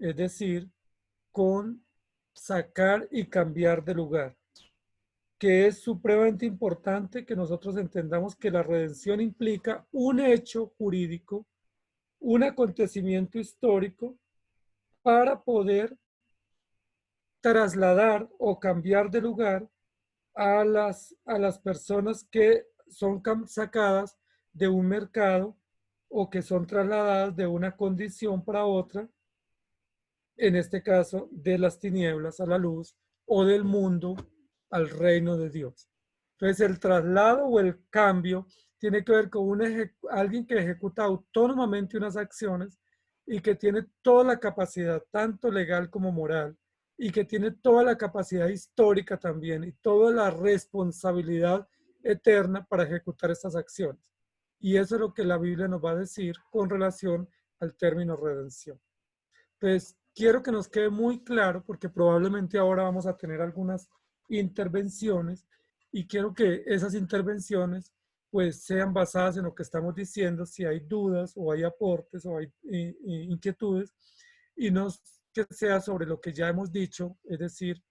es decir, con sacar y cambiar de lugar, que es supremamente importante que nosotros entendamos que la redención implica un hecho jurídico, un acontecimiento histórico para poder trasladar o cambiar de lugar a las personas que son sacadas de un mercado o que son trasladadas de una condición para otra, en este caso de las tinieblas a la luz o del mundo al reino de Dios. Entonces el traslado o el cambio tiene que ver con alguien que ejecuta autónomamente unas acciones y que tiene toda la capacidad, tanto legal como moral, y que tiene toda la capacidad histórica también y toda la responsabilidad eterna para ejecutar estas acciones. Y eso es lo que la Biblia nos va a decir con relación al término redención. Entonces, quiero que nos quede muy claro, porque probablemente ahora vamos a tener algunas intervenciones y quiero que esas intervenciones pues sean basadas en lo que estamos diciendo, si hay dudas o hay aportes o hay inquietudes, y no que sea sobre lo que ya hemos dicho, es decir,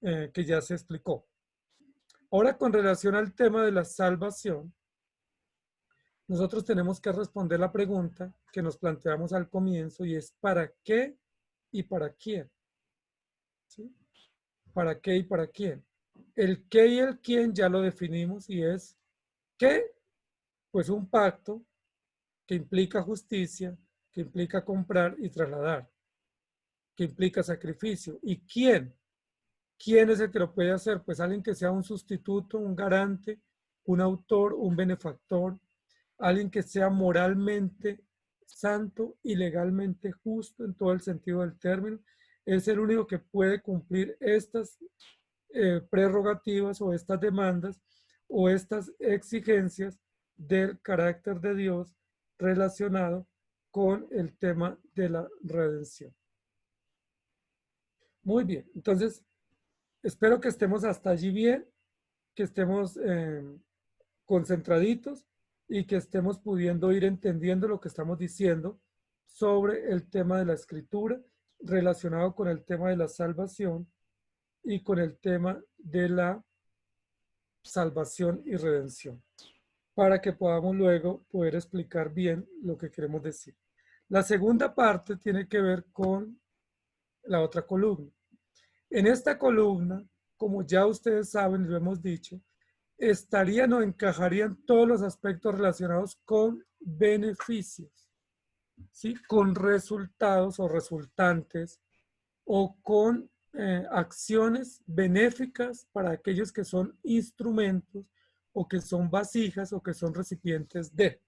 que ya se explicó. Ahora, con relación al tema de la salvación, nosotros tenemos que responder la pregunta que nos planteamos al comienzo y es ¿para qué y para quién? ¿Sí? ¿Para qué y para quién? El qué y el quién ya lo definimos y es ¿qué? Pues un pacto que implica justicia, que implica comprar y trasladar, que implica sacrificio. ¿Y quién? ¿Quién es el que lo puede hacer? Pues alguien que sea un sustituto, un garante, un autor, un benefactor, alguien que sea moralmente santo y legalmente justo en todo el sentido del término. Es el único que puede cumplir estas prerrogativas o estas demandas o estas exigencias del carácter de Dios relacionado con el tema de la redención. Muy bien, entonces espero que estemos hasta allí bien, que estemos concentraditos y que estemos pudiendo ir entendiendo lo que estamos diciendo sobre el tema de la escritura relacionado con el tema de la salvación y con el tema de la salvación y redención, para que podamos luego poder explicar bien lo que queremos decir. La segunda parte tiene que ver con la otra columna. En esta columna, como ya ustedes saben y lo hemos dicho, estarían o encajarían todos los aspectos relacionados con beneficios, ¿sí? Con resultados o resultantes o con acciones benéficas para aquellos que son instrumentos o que son vasijas o que son recipientes de.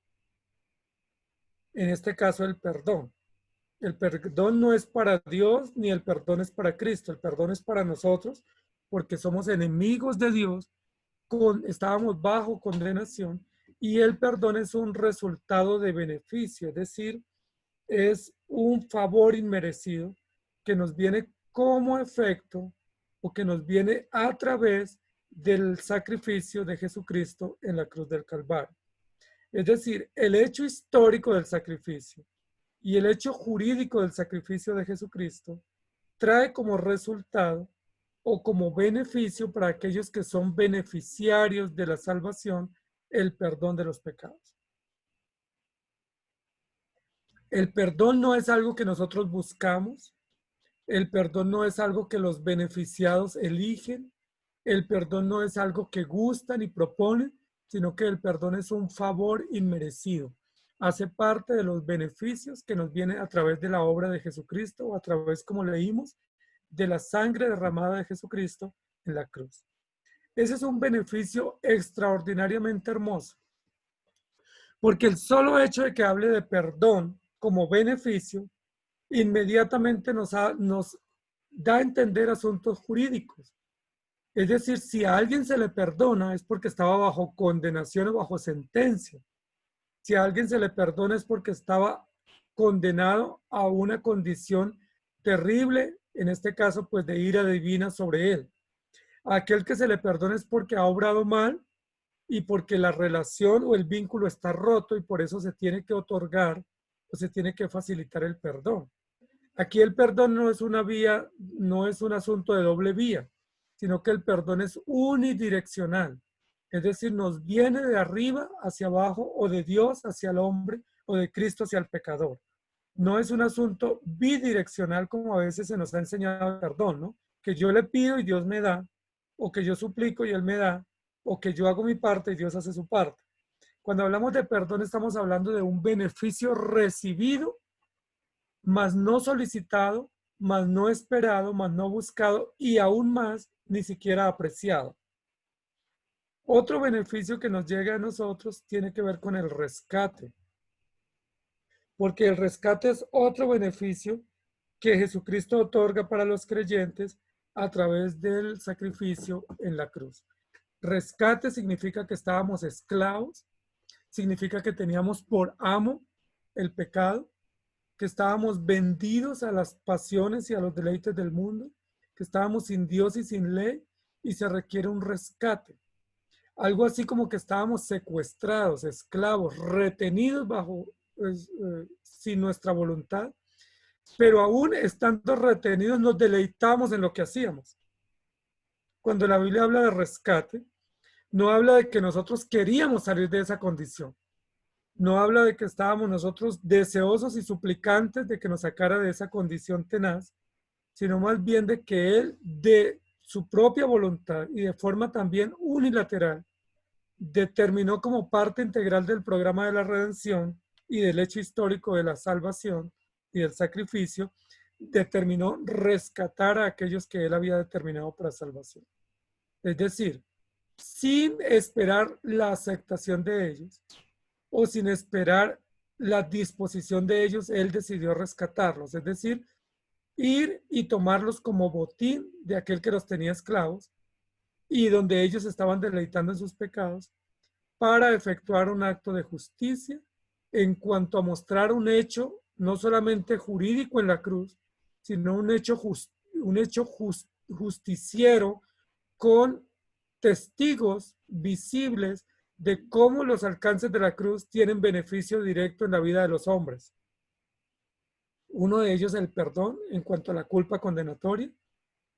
En este caso, el perdón. El perdón no es para Dios ni el perdón es para Cristo. El perdón es para nosotros porque somos enemigos de Dios, estábamos bajo condenación y el perdón es un resultado de beneficio, es decir, es un favor inmerecido que nos viene como efecto o que nos viene a través del sacrificio de Jesucristo en la cruz del Calvario. Es decir, el hecho histórico del sacrificio y el hecho jurídico del sacrificio de Jesucristo trae como resultado o como beneficio para aquellos que son beneficiarios de la salvación el perdón de los pecados. El perdón no es algo que nosotros buscamos, el perdón no es algo que los beneficiados eligen, el perdón no es algo que gustan y proponen, sino que el perdón es un favor inmerecido. Hace parte de los beneficios que nos vienen a través de la obra de Jesucristo o a través, como leímos, de la sangre derramada de Jesucristo en la cruz. Ese es un beneficio extraordinariamente hermoso, porque el solo hecho de que hable de perdón como beneficio, inmediatamente nos da a entender asuntos jurídicos. Es decir, si a alguien se le perdona es porque estaba bajo condenación o bajo sentencia. Si a alguien se le perdona es porque estaba condenado a una condición terrible, en este caso pues de ira divina sobre él. A aquel que se le perdona es porque ha obrado mal y porque la relación o el vínculo está roto y por eso se tiene que otorgar o se tiene que facilitar el perdón. Aquí el perdón no es una vía, no es un asunto de doble vía, sino que el perdón es unidireccional. Es decir, nos viene de arriba hacia abajo o de Dios hacia el hombre o de Cristo hacia el pecador. No es un asunto bidireccional como a veces se nos ha enseñado el perdón, ¿no? que yo le pido y Dios me da, o que yo suplico y Él me da, o que yo hago mi parte y Dios hace su parte. Cuando hablamos de perdón estamos hablando de un beneficio recibido, mas no solicitado, mas no esperado, mas no buscado y aún más ni siquiera apreciado. Otro beneficio que nos llega a nosotros tiene que ver con el rescate, porque el rescate es otro beneficio que Jesucristo otorga para los creyentes a través del sacrificio en la cruz. Rescate significa que estábamos esclavos, significa que teníamos por amo el pecado, que estábamos vendidos a las pasiones y a los deleites del mundo, que estábamos sin Dios y sin ley, y se requiere un rescate. Algo así como que estábamos secuestrados, esclavos, retenidos bajo, sin nuestra voluntad, pero aún estando retenidos nos deleitamos en lo que hacíamos. Cuando la Biblia habla de rescate, no habla de que nosotros queríamos salir de esa condición. No habla de que estábamos nosotros deseosos y suplicantes de que nos sacara de esa condición tenaz, sino más bien de que Él, de su propia voluntad y de forma también unilateral, determinó como parte integral del programa de la redención y del hecho histórico de la salvación y del sacrificio, determinó rescatar a aquellos que Él había determinado para salvación. Es decir, sin esperar la aceptación de ellos o sin esperar la disposición de ellos, Él decidió rescatarlos, es decir, ir y tomarlos como botín de aquel que los tenía esclavos y donde ellos estaban deleitando en sus pecados para efectuar un acto de justicia en cuanto a mostrar un hecho no solamente jurídico en la cruz, sino un hecho justiciero con testigos visibles de cómo los alcances de la cruz tienen beneficio directo en la vida de los hombres. Uno de ellos el perdón en cuanto a la culpa condenatoria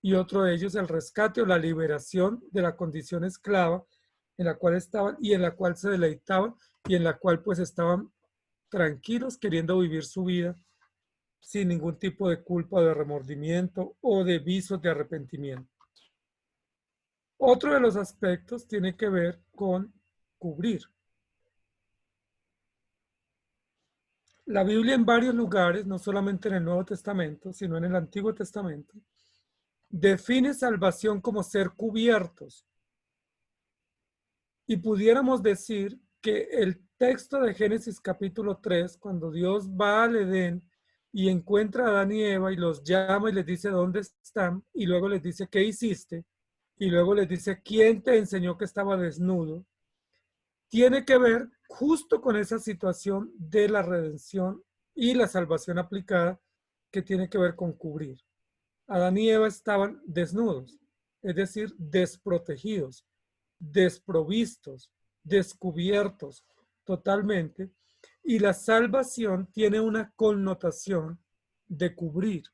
y otro de ellos el rescate o la liberación de la condición esclava en la cual estaban y en la cual se deleitaban y en la cual pues estaban tranquilos queriendo vivir su vida sin ningún tipo de culpa, de remordimiento o de visos de arrepentimiento. Otro de los aspectos tiene que ver con cubrir. La Biblia en varios lugares, no solamente en el Nuevo Testamento, sino en el Antiguo Testamento, define salvación como ser cubiertos. Y pudiéramos decir que el texto de Génesis capítulo 3, cuando Dios va al Edén y encuentra a Adán y Eva y los llama y les dice dónde están, y luego les dice qué hiciste, y luego les dice quién te enseñó que estaba desnudo, tiene que ver justo con esa situación de la redención y la salvación aplicada que tiene que ver con cubrir. Adán y Eva estaban desnudos, es decir, desprotegidos, desprovistos, descubiertos totalmente, y la salvación tiene una connotación de cubrir,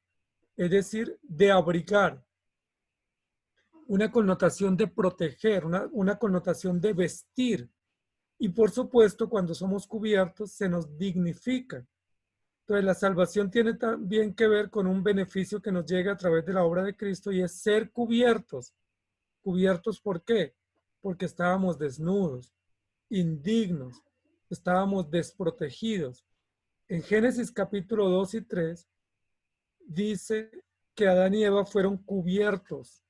es decir, de abrigar, una connotación de proteger, una connotación de vestir, y por supuesto cuando somos cubiertos se nos dignifica. Entonces la salvación tiene también que ver con un beneficio que nos llega a través de la obra de Cristo y es ser cubiertos. ¿Cubiertos por qué? Porque estábamos desnudos, indignos, estábamos desprotegidos. En Génesis capítulo 2 y 3 dice que Adán y Eva fueron cubiertos,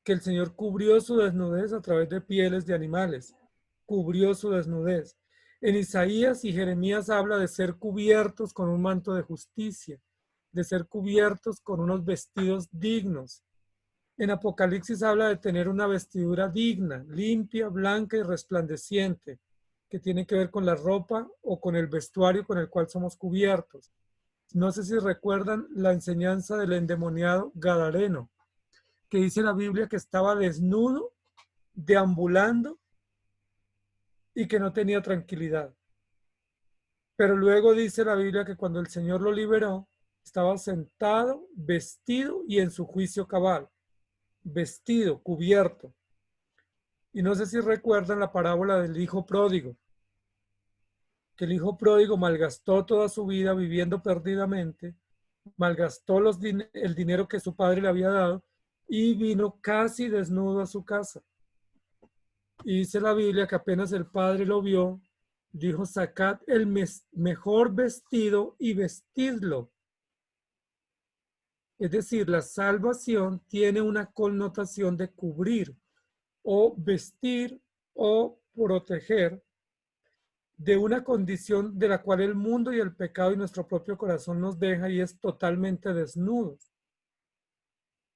que el Señor cubrió su desnudez a través de pieles de animales, cubrió su desnudez. En Isaías y Jeremías habla de ser cubiertos con un manto de justicia, de ser cubiertos con unos vestidos dignos. En Apocalipsis habla de tener una vestidura digna, limpia, blanca y resplandeciente, que tiene que ver con la ropa o con el vestuario con el cual somos cubiertos. No sé si recuerdan la enseñanza del endemoniado Gadareno, que dice la Biblia que estaba desnudo, deambulando y que no tenía tranquilidad. Pero luego dice la Biblia que cuando el Señor lo liberó, estaba sentado, vestido y en su juicio cabal. Vestido, cubierto. Y no sé si recuerdan la parábola del hijo pródigo, que el hijo pródigo malgastó toda su vida viviendo perdidamente malgastó el dinero que su padre le había dado y vino casi desnudo a su casa. Y dice la Biblia que apenas el padre lo vio, dijo, sacad el mejor vestido y vestidlo. Es decir, la salvación tiene una connotación de cubrir o vestir o proteger de una condición de la cual el mundo y el pecado y nuestro propio corazón nos deja, y es totalmente desnudos.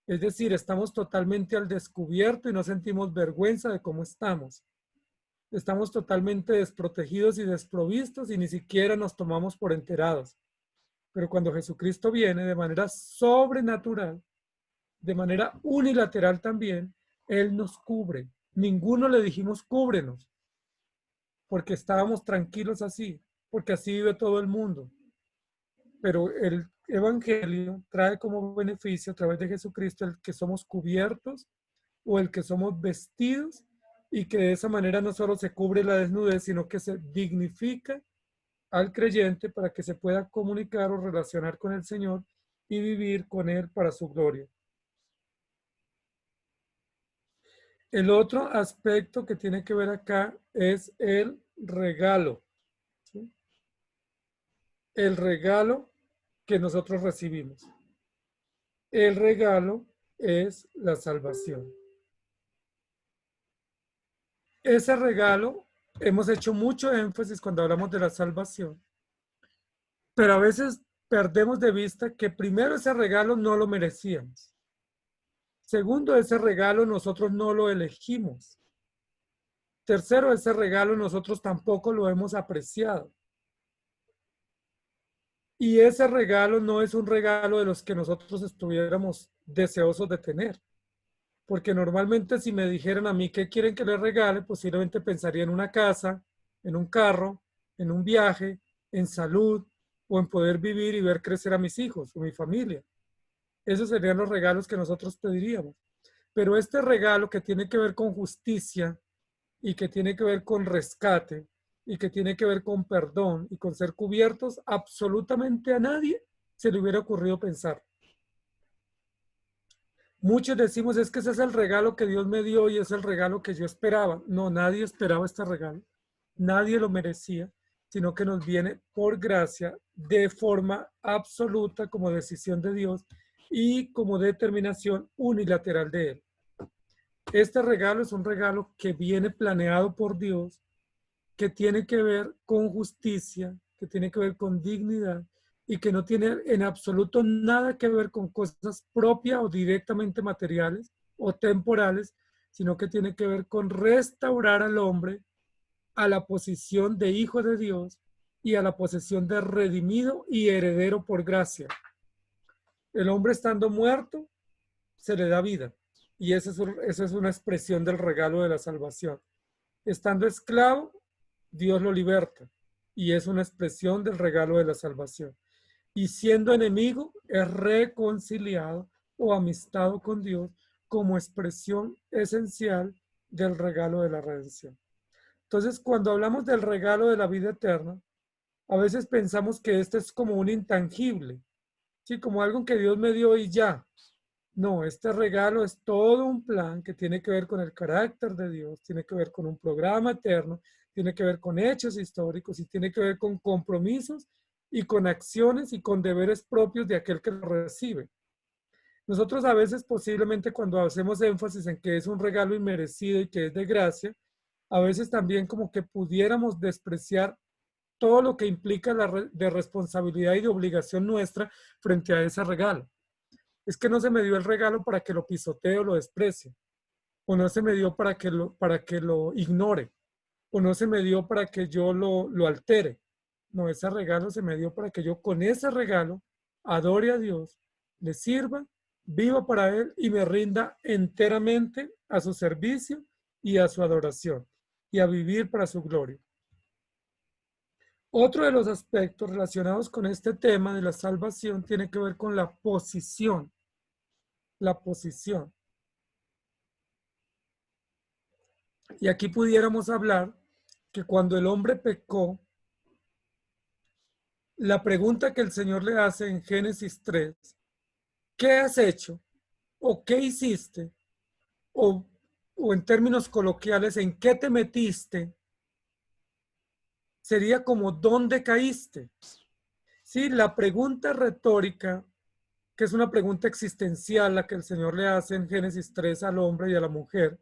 Es decir, estamos totalmente al descubierto y no sentimos vergüenza de cómo estamos. Estamos totalmente desprotegidos y desprovistos y ni siquiera nos tomamos por enterados. Pero cuando Jesucristo viene de manera sobrenatural, de manera unilateral también, Él nos cubre. Ninguno le dijimos cúbrenos, porque estábamos tranquilos así, porque así vive todo el mundo. Pero el Evangelio trae como beneficio a través de Jesucristo el que somos cubiertos o el que somos vestidos, y que de esa manera no solo se cubre la desnudez, sino que se dignifica al creyente para que se pueda comunicar o relacionar con el Señor y vivir con Él para su gloria. El otro aspecto que tiene que ver acá es el regalo. ¿Sí? El regalo que nosotros recibimos. El regalo es la salvación. Ese regalo, hemos hecho mucho énfasis cuando hablamos de la salvación, pero a veces perdemos de vista que primero ese regalo no lo merecíamos. Segundo, ese regalo nosotros no lo elegimos. Tercero, ese regalo nosotros tampoco lo hemos apreciado. Y ese regalo no es un regalo de los que nosotros estuviéramos deseosos de tener. Porque normalmente si me dijeran a mí qué quieren que les regale, posiblemente pensaría en una casa, en un carro, en un viaje, en salud o en poder vivir y ver crecer a mis hijos o mi familia. Esos serían los regalos que nosotros pediríamos. Pero este regalo que tiene que ver con justicia y que tiene que ver con rescate y que tiene que ver con perdón y con ser cubiertos, absolutamente a nadie se le hubiera ocurrido pensar. Muchos decimos, es que ese es el regalo que Dios me dio y es el regalo que yo esperaba. No, nadie esperaba este regalo. Nadie lo merecía, sino que nos viene por gracia de forma absoluta como decisión de Dios y como determinación unilateral de Él. Este regalo es un regalo que viene planeado por Dios, que tiene que ver con justicia, que tiene que ver con dignidad y que no tiene en absoluto nada que ver con cosas propias o directamente materiales o temporales, sino que tiene que ver con restaurar al hombre a la posición de hijo de Dios y a la posición de redimido y heredero por gracia. El hombre estando muerto, se le da vida. Y esa es una expresión del regalo de la salvación. Estando esclavo, Dios lo liberta. Y es una expresión del regalo de la salvación. Y siendo enemigo, es reconciliado o amistado con Dios como expresión esencial del regalo de la redención. Entonces, cuando hablamos del regalo de la vida eterna, a veces pensamos que este es como un intangible, ¿sí? Como algo que Dios me dio y ya. No, este regalo es todo un plan que tiene que ver con el carácter de Dios, tiene que ver con un programa eterno, tiene que ver con hechos históricos y tiene que ver con compromisos y con acciones y con deberes propios de aquel que lo recibe. Nosotros a veces posiblemente cuando hacemos énfasis en que es un regalo inmerecido y que es de gracia, a veces también como que pudiéramos despreciar todo lo que implica de responsabilidad y de obligación nuestra frente a ese regalo. Es que no se me dio el regalo para que lo pisotee o lo desprecie, o no se me dio para que lo ignore, o no se me dio para que yo lo altere. No, ese regalo se me dio para que yo con ese regalo adore a Dios, le sirva, viva para Él y me rinda enteramente a su servicio y a su adoración y a vivir para su gloria. Otro de los aspectos relacionados con este tema de la salvación tiene que ver con la posición. La posición. Y aquí pudiéramos hablar que cuando el hombre pecó, la pregunta que el Señor le hace en Génesis 3, ¿qué has hecho? ¿O qué hiciste? O en términos coloquiales, ¿en qué te metiste? Sería como, ¿dónde caíste? Sí, la pregunta retórica, que es una pregunta existencial, la que el Señor le hace en Génesis 3 al hombre y a la mujer,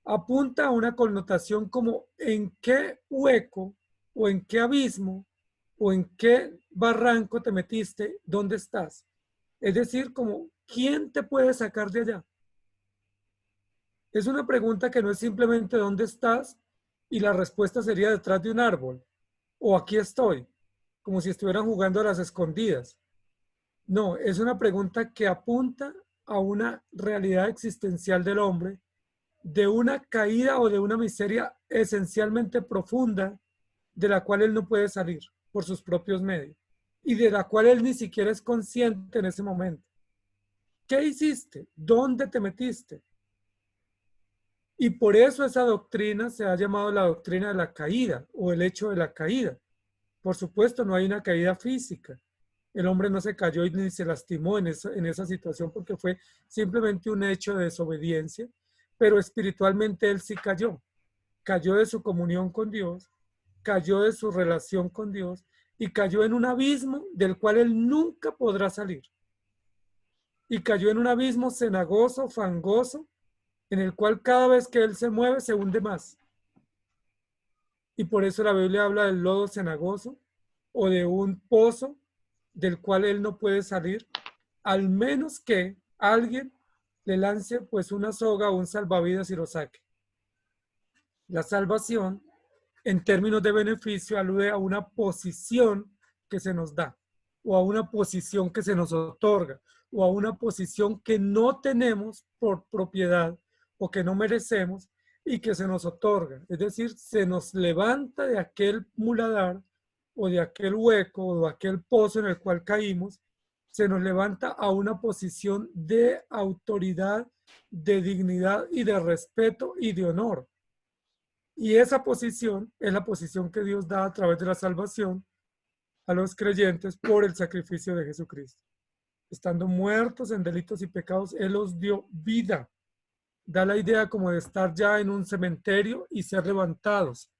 apunta a una connotación como ¿en qué hueco o en qué abismo o en qué barranco te metiste? ¿Dónde estás? Es decir, como ¿quién te puede sacar de allá? Es una pregunta que no es simplemente ¿dónde estás? Y la respuesta sería detrás de un árbol o aquí estoy, como si estuvieran jugando a las escondidas. No, es una pregunta que apunta a una realidad existencial del hombre, de una caída o de una miseria esencialmente profunda de la cual él no puede salir por sus propios medios y de la cual él ni siquiera es consciente en ese momento. ¿Qué hiciste? ¿Dónde te metiste? Y por eso esa doctrina se ha llamado la doctrina de la caída o el hecho de la caída. Por supuesto, no hay una caída física. El hombre no se cayó y ni se lastimó en esa situación porque fue simplemente un hecho de desobediencia, pero espiritualmente él sí cayó. Cayó de su comunión con Dios, cayó de su relación con Dios y cayó en un abismo del cual él nunca podrá salir. Y cayó en un abismo cenagoso, fangoso, en el cual cada vez que él se mueve se hunde más. Y por eso la Biblia habla del lodo cenagoso o de un pozo del cual él no puede salir, al menos que alguien le lance pues una soga o un salvavidas y lo saque. La salvación, en términos de beneficio, alude a una posición que se nos da, o a una posición que se nos otorga, o a una posición que no tenemos por propiedad o que no merecemos y que se nos otorga. Es decir, se nos levanta de aquel muladar o de aquel hueco o de aquel pozo en el cual caímos, se nos levanta a una posición de autoridad, de dignidad y de respeto y de honor. Y esa posición es la posición que Dios da a través de la salvación a los creyentes por el sacrificio de Jesucristo. Estando muertos en delitos y pecados, Él os dio vida. Da la idea como de estar ya en un cementerio y ser levantados.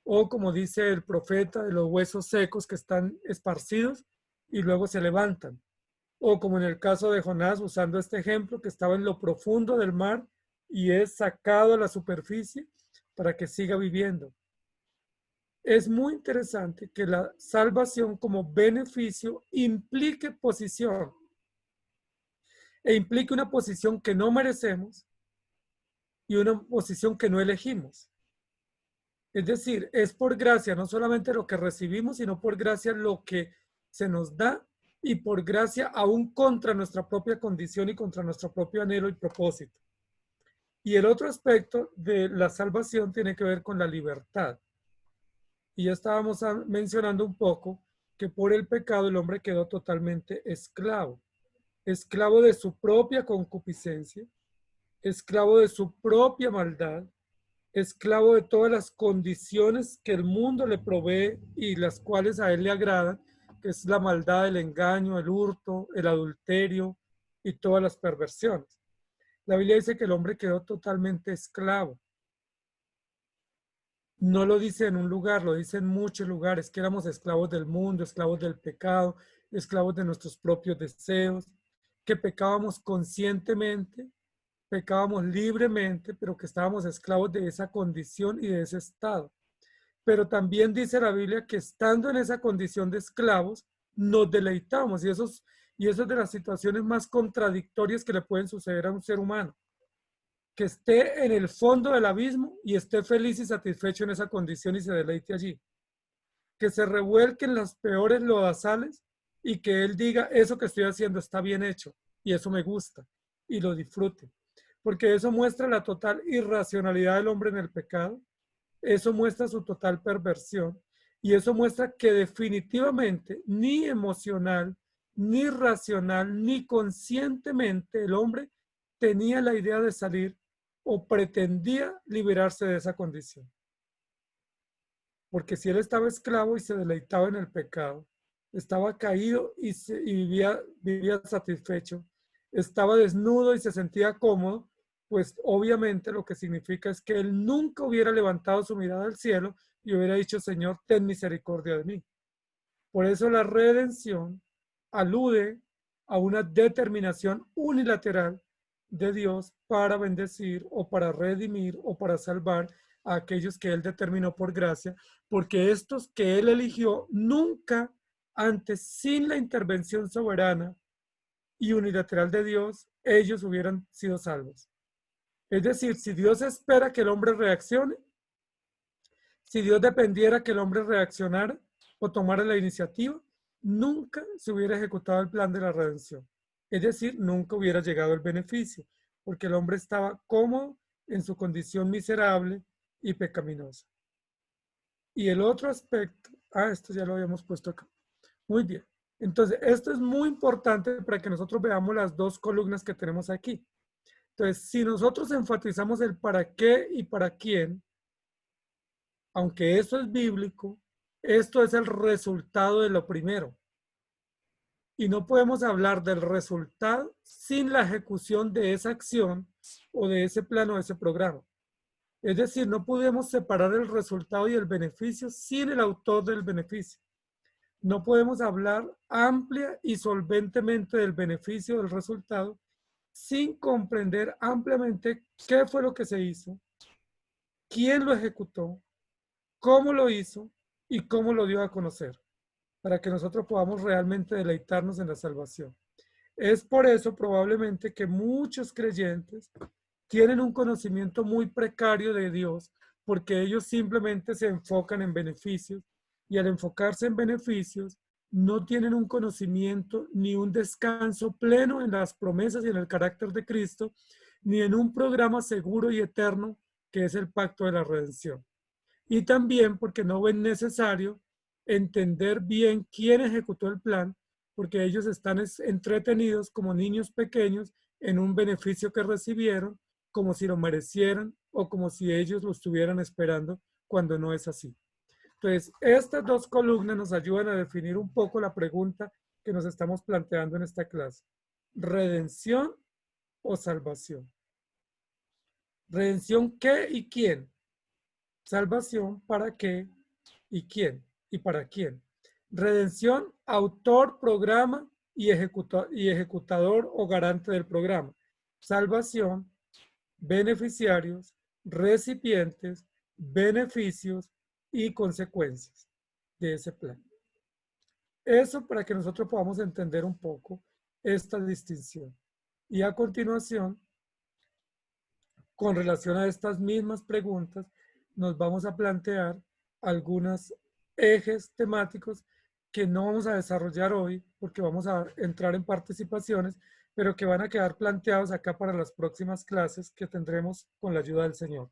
O como dice el profeta, de los huesos secos que están esparcidos y luego se levantan. O como en el caso de Jonás, usando este ejemplo, que estaba en lo profundo del mar y es sacado a la superficie para que siga viviendo. Es muy interesante que la salvación como beneficio implique posición e implique una posición que no merecemos y una posición que no elegimos. Es decir, es por gracia no solamente lo que recibimos, sino por gracia lo que se nos da y por gracia aún contra nuestra propia condición y contra nuestro propio anhelo y propósito. Y el otro aspecto de la salvación tiene que ver con la libertad. Y ya estábamos mencionando un poco que por el pecado el hombre quedó totalmente esclavo. Esclavo de su propia concupiscencia, esclavo de su propia maldad, esclavo de todas las condiciones que el mundo le provee y las cuales a él le agradan, que es la maldad, el engaño, el hurto, el adulterio y todas las perversiones. La Biblia dice que el hombre quedó totalmente esclavo. No lo dice en un lugar, lo dice en muchos lugares, que éramos esclavos del mundo, esclavos del pecado, esclavos de nuestros propios deseos, que pecábamos conscientemente, pecábamos libremente, pero que estábamos esclavos de esa condición y de ese estado. Pero también dice la Biblia que estando en esa condición de esclavos, nos deleitamos y eso es de las situaciones más contradictorias que le pueden suceder a un ser humano. Que esté en el fondo del abismo y esté feliz y satisfecho en esa condición y se deleite allí. Que se revuelque en las peores lodazales y que él diga, eso que estoy haciendo está bien hecho y eso me gusta y lo disfrute. Porque eso muestra la total irracionalidad del hombre en el pecado, eso muestra su total perversión y eso muestra que definitivamente ni emocional, ni racional, ni conscientemente el hombre tenía la idea de salir o pretendía liberarse de esa condición. Porque si él estaba esclavo y se deleitaba en el pecado, estaba caído y vivía satisfecho, estaba desnudo y se sentía cómodo, pues obviamente lo que significa es que él nunca hubiera levantado su mirada al cielo y hubiera dicho, Señor, ten misericordia de mí. Por eso la redención alude a una determinación unilateral de Dios para bendecir o para redimir o para salvar a aquellos que Él determinó por gracia, porque estos que Él eligió nunca antes, sin la intervención soberana y unilateral de Dios, ellos hubieran sido salvos. Es decir, si Dios espera que el hombre reaccione, si Dios dependiera que el hombre reaccionara o tomara la iniciativa, nunca se hubiera ejecutado el plan de la redención. Es decir, nunca hubiera llegado el beneficio, porque el hombre estaba cómodo en su condición miserable y pecaminosa. Y el otro aspecto, esto ya lo habíamos puesto acá. Muy bien. Entonces, esto es muy importante para que nosotros veamos las dos columnas que tenemos aquí. Entonces, si nosotros enfatizamos el para qué y para quién, aunque eso es bíblico, esto es el resultado de lo primero. Y no podemos hablar del resultado sin la ejecución de esa acción o de ese plano, de ese programa. Es decir, no podemos separar el resultado y el beneficio sin el autor del beneficio. No podemos hablar amplia y solventemente del beneficio del resultado sin comprender ampliamente qué fue lo que se hizo, quién lo ejecutó, cómo lo hizo y cómo lo dio a conocer, para que nosotros podamos realmente deleitarnos en la salvación. Es por eso probablemente que muchos creyentes tienen un conocimiento muy precario de Dios, porque ellos simplemente se enfocan en beneficios y al enfocarse en beneficios no tienen un conocimiento ni un descanso pleno en las promesas y en el carácter de Cristo, ni en un programa seguro y eterno que es el pacto de la redención. Y también porque no ven necesario entender bien quién ejecutó el plan, porque ellos están entretenidos como niños pequeños en un beneficio que recibieron, como si lo merecieran o como si ellos lo estuvieran esperando, cuando no es así. Entonces, estas dos columnas nos ayudan a definir un poco la pregunta que nos estamos planteando en esta clase. ¿Redención o salvación? ¿Redención qué y quién? Salvación, ¿para qué y quién? ¿Y para quién? Redención, autor, programa y ejecutador o garante del programa. Salvación, beneficiarios, recipientes, beneficios y consecuencias de ese plan. Eso para que nosotros podamos entender un poco esta distinción. Y a continuación, con relación a estas mismas preguntas, nos vamos a plantear algunos ejes temáticos que no vamos a desarrollar hoy porque vamos a entrar en participaciones, pero que van a quedar planteados acá para las próximas clases que tendremos con la ayuda del Señor.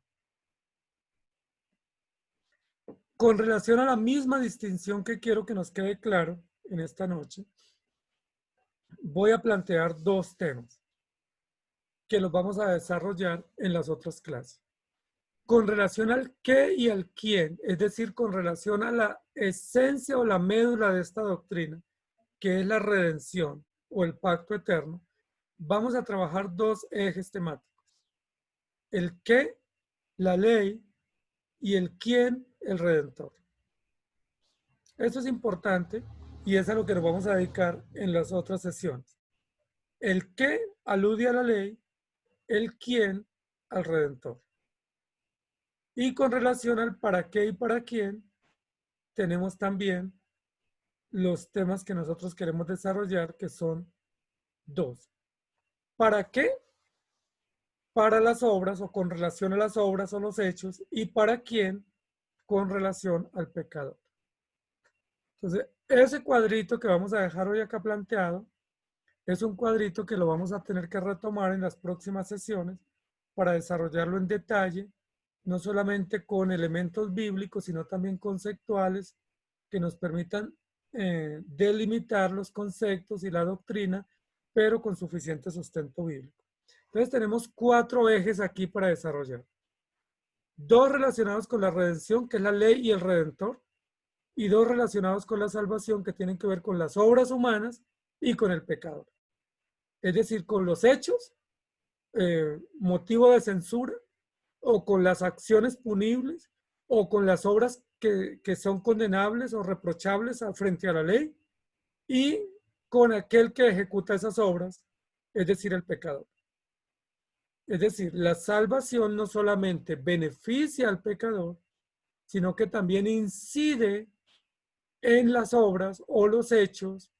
Con relación a la misma distinción que quiero que nos quede claro en esta noche, voy a plantear dos temas que los vamos a desarrollar en las otras clases. Con relación al qué y al quién, es decir, con relación a la esencia o la médula de esta doctrina, que es la redención o el pacto eterno, vamos a trabajar dos ejes temáticos. El qué, la ley, y el quién, el redentor. Esto es importante y es a lo que nos vamos a dedicar en las otras sesiones. El qué alude a la ley, el quién al redentor. Y con relación al para qué y para quién, tenemos también los temas que nosotros queremos desarrollar, que son dos. ¿Para qué? Para las obras o con relación a las obras o los hechos, y para quién con relación al pecador. Entonces, ese cuadrito que vamos a dejar hoy acá planteado es un cuadrito que lo vamos a tener que retomar en las próximas sesiones para desarrollarlo en detalle, no solamente con elementos bíblicos, sino también conceptuales que nos permitan delimitar los conceptos y la doctrina, pero con suficiente sustento bíblico. Entonces tenemos 4 ejes aquí para desarrollar. 2 relacionados con la redención, que es la ley y el redentor, y 2 relacionados con la salvación, que tienen que ver con las obras humanas y con el pecador. Es decir, con los hechos, motivo de censura, o con las acciones punibles, o con las obras que son condenables o reprochables frente a la ley, y con aquel que ejecuta esas obras, es decir, el pecador. Es decir, la salvación no solamente beneficia al pecador, sino que también incide en las obras o los hechos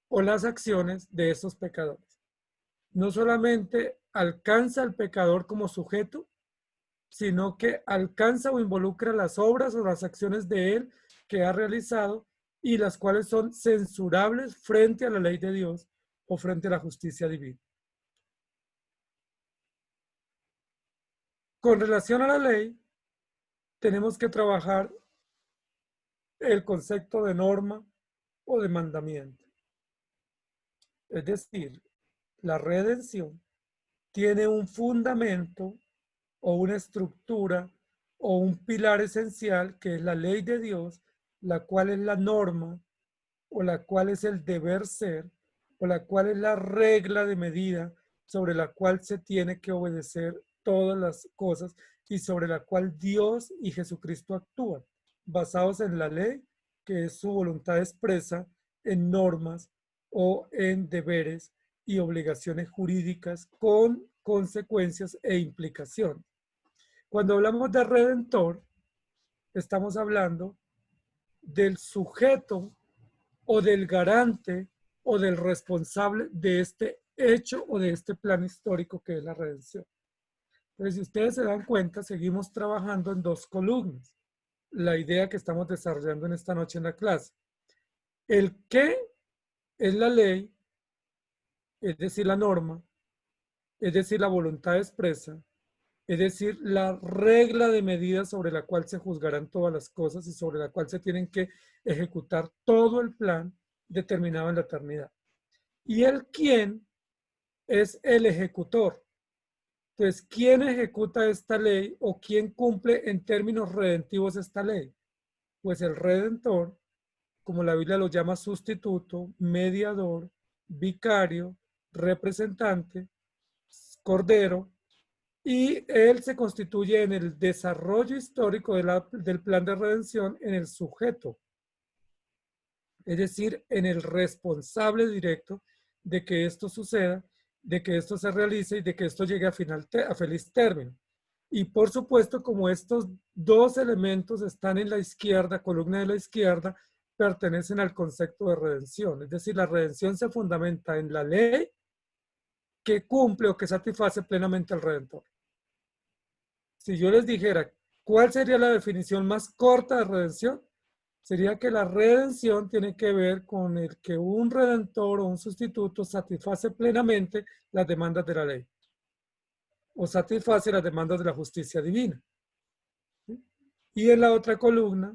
o las acciones de esos pecadores. No solamente alcanza al pecador como sujeto, sino que alcanza o involucra las obras o las acciones de él que ha realizado y las cuales son censurables frente a la ley de Dios o frente a la justicia divina. Con relación a la ley, tenemos que trabajar el concepto de norma o de mandamiento. Es decir, la redención tiene un fundamento o una estructura o un pilar esencial que es la ley de Dios, la cual es la norma o la cual es el deber ser o la cual es la regla de medida sobre la cual se tiene que obedecer todas las cosas y sobre la cual Dios y Jesucristo actúan, basados en la ley, que es su voluntad expresa en normas o en deberes y obligaciones jurídicas con consecuencias e implicaciones. Cuando hablamos de redentor, estamos hablando del sujeto o del garante o del responsable de este hecho o de este plan histórico que es la redención. Entonces, si ustedes se dan cuenta, seguimos trabajando en 2 columnas. La idea que estamos desarrollando en esta noche en la clase. El qué es la ley, es decir, la norma, es decir, la voluntad expresa, es decir, la regla de medida sobre la cual se juzgarán todas las cosas y sobre la cual se tienen que ejecutar todo el plan determinado en la eternidad. Y el quién es el ejecutor. Entonces, ¿quién ejecuta esta ley o quién cumple en términos redentivos esta ley? Pues el redentor, como la Biblia lo llama, sustituto, mediador, vicario, representante, cordero, y él se constituye en el desarrollo histórico del plan de redención en el sujeto, es decir, en el responsable directo de que esto suceda, de que esto se realice y de que esto llegue a feliz término. Y por supuesto, como estos 2 elementos están en la izquierda, columna de la izquierda, pertenecen al concepto de redención. Es decir, la redención se fundamenta en la ley que cumple o que satisface plenamente al Redentor. Si yo les dijera, ¿cuál sería la definición más corta de redención? Sería que la redención tiene que ver con el que un redentor o un sustituto satisface plenamente las demandas de la ley o satisface las demandas de la justicia divina. Y en la otra columna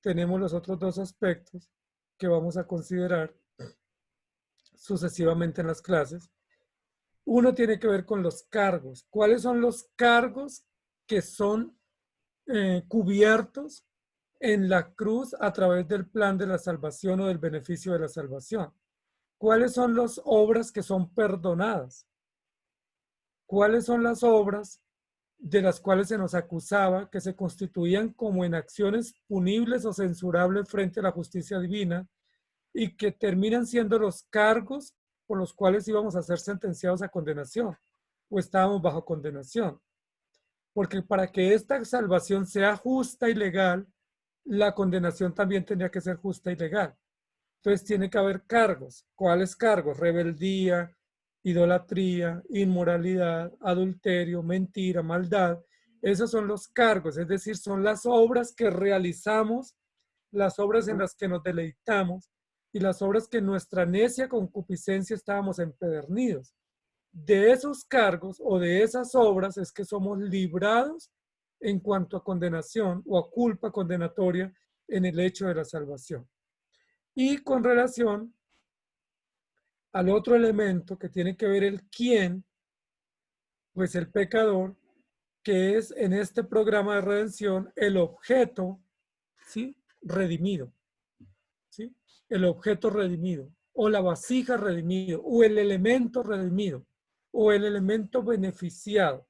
tenemos los otros 2 aspectos que vamos a considerar sucesivamente en las clases. Uno tiene que ver con los cargos. ¿Cuáles son los cargos que son cubiertos en la cruz a través del plan de la salvación o del beneficio de la salvación? ¿Cuáles son las obras que son perdonadas? ¿Cuáles son las obras de las cuales se nos acusaba que se constituían como en acciones punibles o censurables frente a la justicia divina y que terminan siendo los cargos por los cuales íbamos a ser sentenciados a condenación o estábamos bajo condenación? Porque para que esta salvación sea justa y legal, la condenación también tendría que ser justa y legal. Entonces tiene que haber cargos. ¿Cuáles cargos? Rebeldía, idolatría, inmoralidad, adulterio, mentira, maldad. Esos son los cargos, es decir, son las obras que realizamos, las obras en las que nos deleitamos y las obras que en nuestra necia concupiscencia estábamos empedernidos. De esos cargos o de esas obras es que somos librados en cuanto a condenación o a culpa condenatoria en el hecho de la salvación. Y con relación al otro elemento que tiene que ver el quién, pues el pecador que es en este programa de redención el objeto, ¿sí?, redimido, ¿sí? El objeto redimido, o la vasija redimido, o el elemento redimido, o el elemento beneficiado.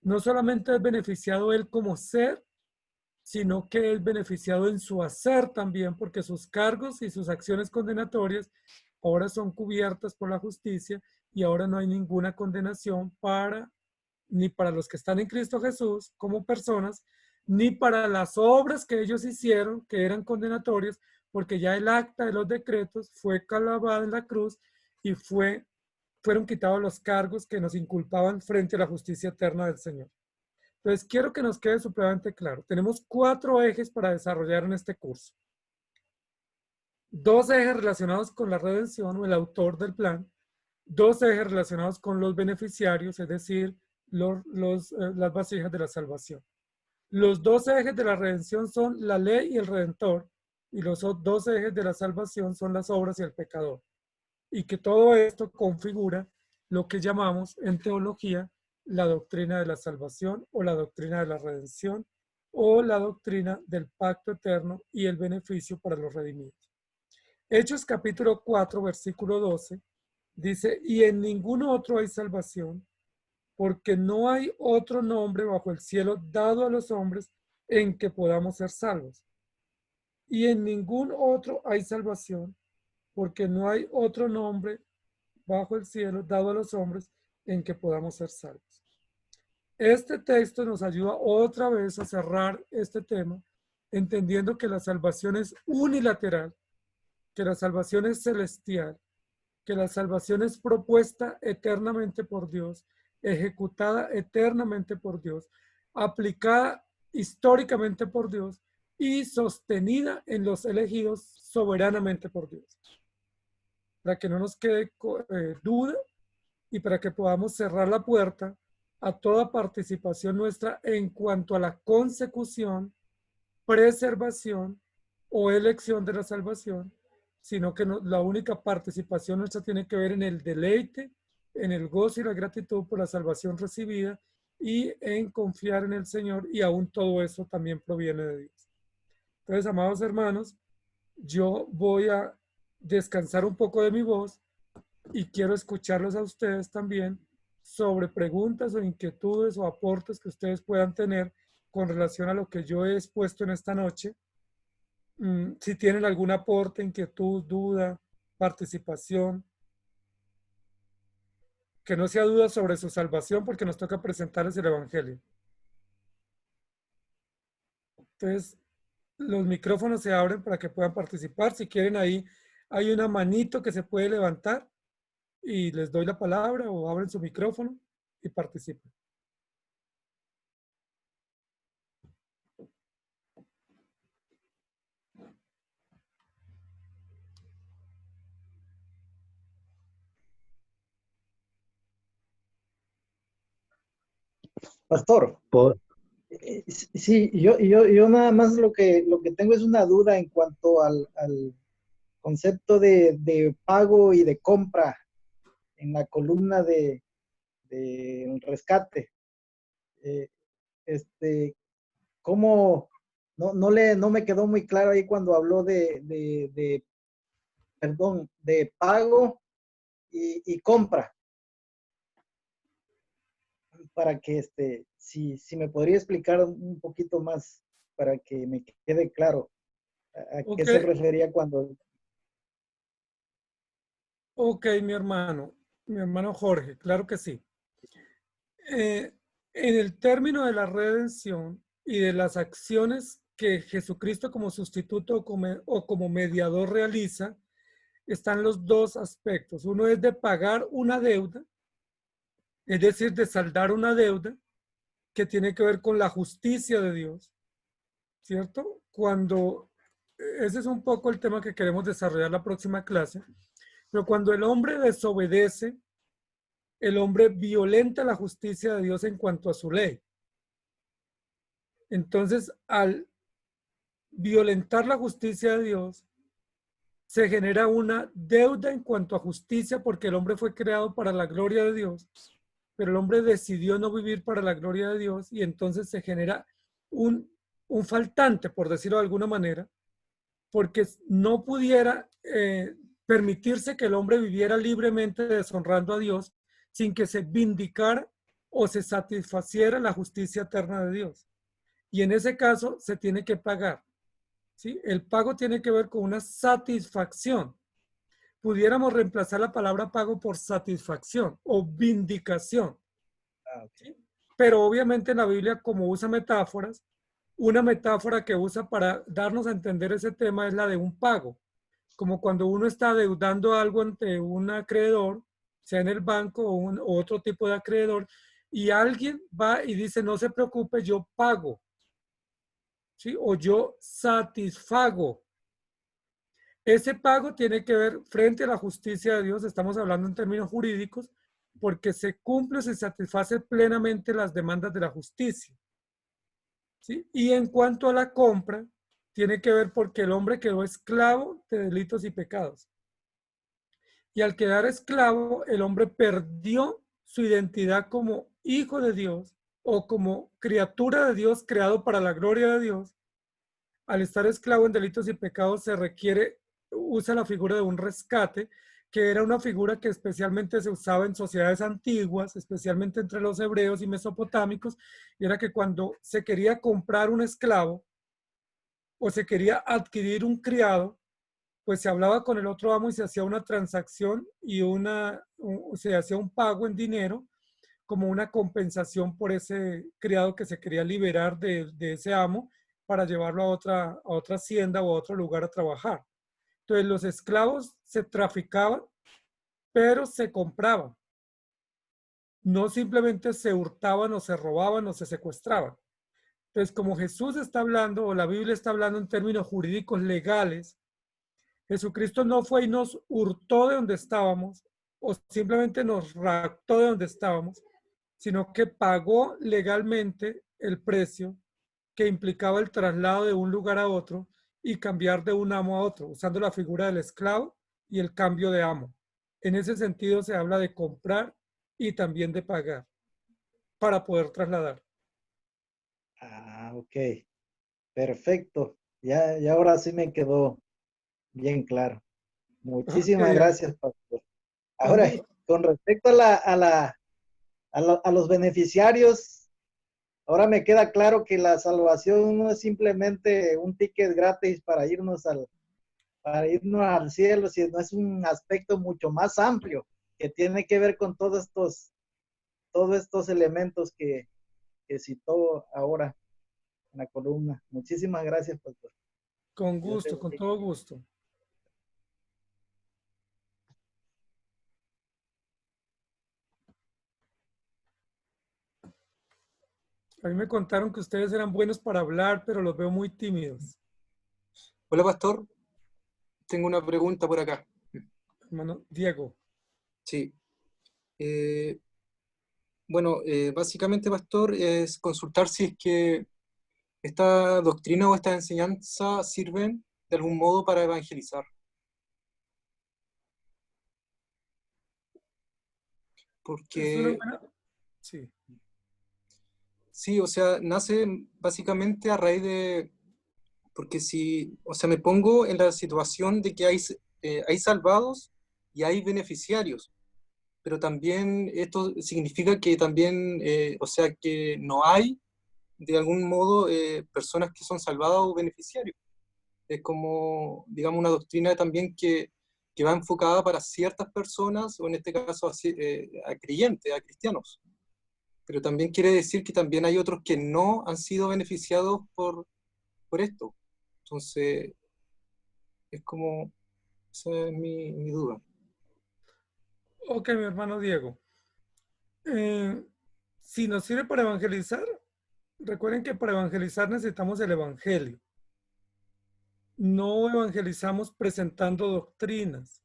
No solamente es beneficiado él como ser, sino que es beneficiado en su hacer también, porque sus cargos y sus acciones condenatorias ahora son cubiertas por la justicia y ahora no hay ninguna condenación ni para los que están en Cristo Jesús como personas, ni para las obras que ellos hicieron, que eran condenatorias, porque ya el acta de los decretos fue clavada en la cruz y fueron quitados los cargos que nos inculpaban frente a la justicia eterna del Señor. Entonces, quiero que nos quede supremamente claro. Tenemos 4 ejes para desarrollar en este curso. 2 ejes relacionados con la redención o el autor del plan. 2 ejes relacionados con los beneficiarios, es decir, las vasijas de la salvación. Los 2 ejes de la redención son la ley y el redentor, y los 2 ejes de la salvación son las obras y el pecador. Y que todo esto configura lo que llamamos en teología la doctrina de la salvación o la doctrina de la redención o la doctrina del pacto eterno y el beneficio para los redimidos. Hechos capítulo 4, versículo 12, dice, y en ningún otro hay salvación, porque no hay otro nombre bajo el cielo dado a los hombres en que podamos ser salvos. Y en ningún otro hay salvación, porque no hay otro nombre bajo el cielo dado a los hombres en que podamos ser salvos. Este texto nos ayuda otra vez a cerrar este tema, entendiendo que la salvación es unilateral, que la salvación es celestial, que la salvación es propuesta eternamente por Dios, ejecutada eternamente por Dios, aplicada históricamente por Dios y sostenida en los elegidos soberanamente por Dios. Para que no nos quede duda y para que podamos cerrar la puerta a toda participación nuestra en cuanto a la consecución, preservación o elección de la salvación, sino que la única participación nuestra tiene que ver en el deleite, en el gozo y la gratitud por la salvación recibida y en confiar en el Señor, y aún todo eso también proviene de Dios. Entonces, amados hermanos, yo voy a descansar un poco de mi voz y quiero escucharlos a ustedes también sobre preguntas o inquietudes o aportes que ustedes puedan tener con relación a lo que yo he expuesto en esta noche. Si tienen algún aporte, inquietud, duda, participación, que no sea duda sobre su salvación, porque nos toca presentarles el Evangelio. Entonces, los micrófonos se abren para que puedan participar. Si quieren, ahí hay una manito que se puede levantar y les doy la palabra, o abren su micrófono y participen. Pastor, sí, yo nada más lo que tengo es una duda en cuanto al concepto de pago y de compra en la columna de rescate. ¿Cómo? No me quedó muy claro ahí cuando habló de pago y compra. Para que si me podría explicar un poquito más para que me quede claro a qué se refería cuando... Ok, mi hermano Jorge, claro que sí. En el término de la redención y de las acciones que Jesucristo como sustituto o como mediador realiza, están los 2 aspectos. Uno es de pagar una deuda, es decir, de saldar una deuda que tiene que ver con la justicia de Dios, ¿cierto? Ese es un poco el tema que queremos desarrollar la próxima clase, pero cuando el hombre desobedece, el hombre violenta la justicia de Dios en cuanto a su ley. Entonces, al violentar la justicia de Dios, se genera una deuda en cuanto a justicia, porque el hombre fue creado para la gloria de Dios. pero el hombre decidió no vivir para la gloria de Dios y entonces se genera un faltante, por decirlo de alguna manera, porque no pudiera permitirse que el hombre viviera libremente deshonrando a Dios sin que se vindicara o se satisfaciera la justicia eterna de Dios. Y en ese caso se tiene que pagar. ¿Sí? El pago tiene que ver con una satisfacción. Pudiéramos reemplazar la palabra pago por satisfacción o vindicación. ¿Sí? Pero obviamente en la Biblia, como usa metáforas, una metáfora que usa para darnos a entender ese tema es la de un pago. Como cuando uno está adeudando algo ante un acreedor, sea en el banco o otro tipo de acreedor, y alguien va y dice, no se preocupe, yo pago. ¿Sí? O yo satisfago. Ese pago tiene que ver frente a la justicia de Dios, estamos hablando en términos jurídicos, porque se cumple, se satisface plenamente las demandas de la justicia. ¿Sí? Y en cuanto a la compra, tiene que ver porque el hombre quedó esclavo de delitos y pecados. Y al quedar esclavo, el hombre perdió su identidad como hijo de Dios o como criatura de Dios creado para la gloria de Dios. Al estar esclavo en delitos y pecados se requiere, usa la figura de un rescate, que era una figura que especialmente se usaba en sociedades antiguas, especialmente entre los hebreos y mesopotámicos, y era que cuando se quería comprar un esclavo o se quería adquirir un criado, pues se hablaba con el otro amo y se hacía una transacción y se hacía un pago en dinero como una compensación por ese criado que se quería liberar de ese amo para llevarlo a otra hacienda o a otro lugar a trabajar. Entonces los esclavos se traficaban, pero se compraban. No simplemente se hurtaban o se robaban o se secuestraban. Entonces, como Jesús está hablando o la Biblia está hablando en términos jurídicos legales, Jesucristo no fue y nos hurtó de donde estábamos o simplemente nos raptó de donde estábamos, sino que pagó legalmente el precio que implicaba el traslado de un lugar a otro y cambiar de un amo a otro, usando la figura del esclavo y el cambio de amo. En ese sentido se habla de comprar y también de pagar para poder trasladar. Ah, ok. Perfecto. Ya ahora sí me quedó bien claro. Muchísimas Okay, gracias, pastor. con Ahora, gusto. con respecto a los beneficiarios, ahora me queda claro que la salvación no es simplemente un ticket gratis para irnos al cielo, sino es un aspecto mucho más amplio que tiene que ver con todos estos elementos que citó ahora en la columna. Muchísimas gracias, pastor. Con Dios te gusto, con bendiga. todo gusto. A mí me contaron que ustedes eran buenos para hablar, pero los veo muy tímidos. Hola, pastor. Tengo una pregunta por acá. Hermano Diego. Sí. Eh, bueno, básicamente, pastor, es consultar si es que esta doctrina o esta enseñanza sirven de algún modo para evangelizar. Es una Porque buena... Sí. sí, o sea, nace básicamente a raíz de... Porque si, o sea, me pongo en la situación de que hay salvados y hay beneficiarios. Pero también esto significa que también, o sea, que no hay, de algún modo, personas que son salvadas o beneficiarios. Es como, digamos, una doctrina también que va enfocada para ciertas personas, o en este caso a creyentes, a cristianos. Pero también quiere decir que también hay otros que no han sido beneficiados por esto. Entonces, es como, esa es mi duda. Ok, mi hermano Diego. Si nos sirve para evangelizar, recuerden que para evangelizar necesitamos el evangelio. No evangelizamos presentando doctrinas,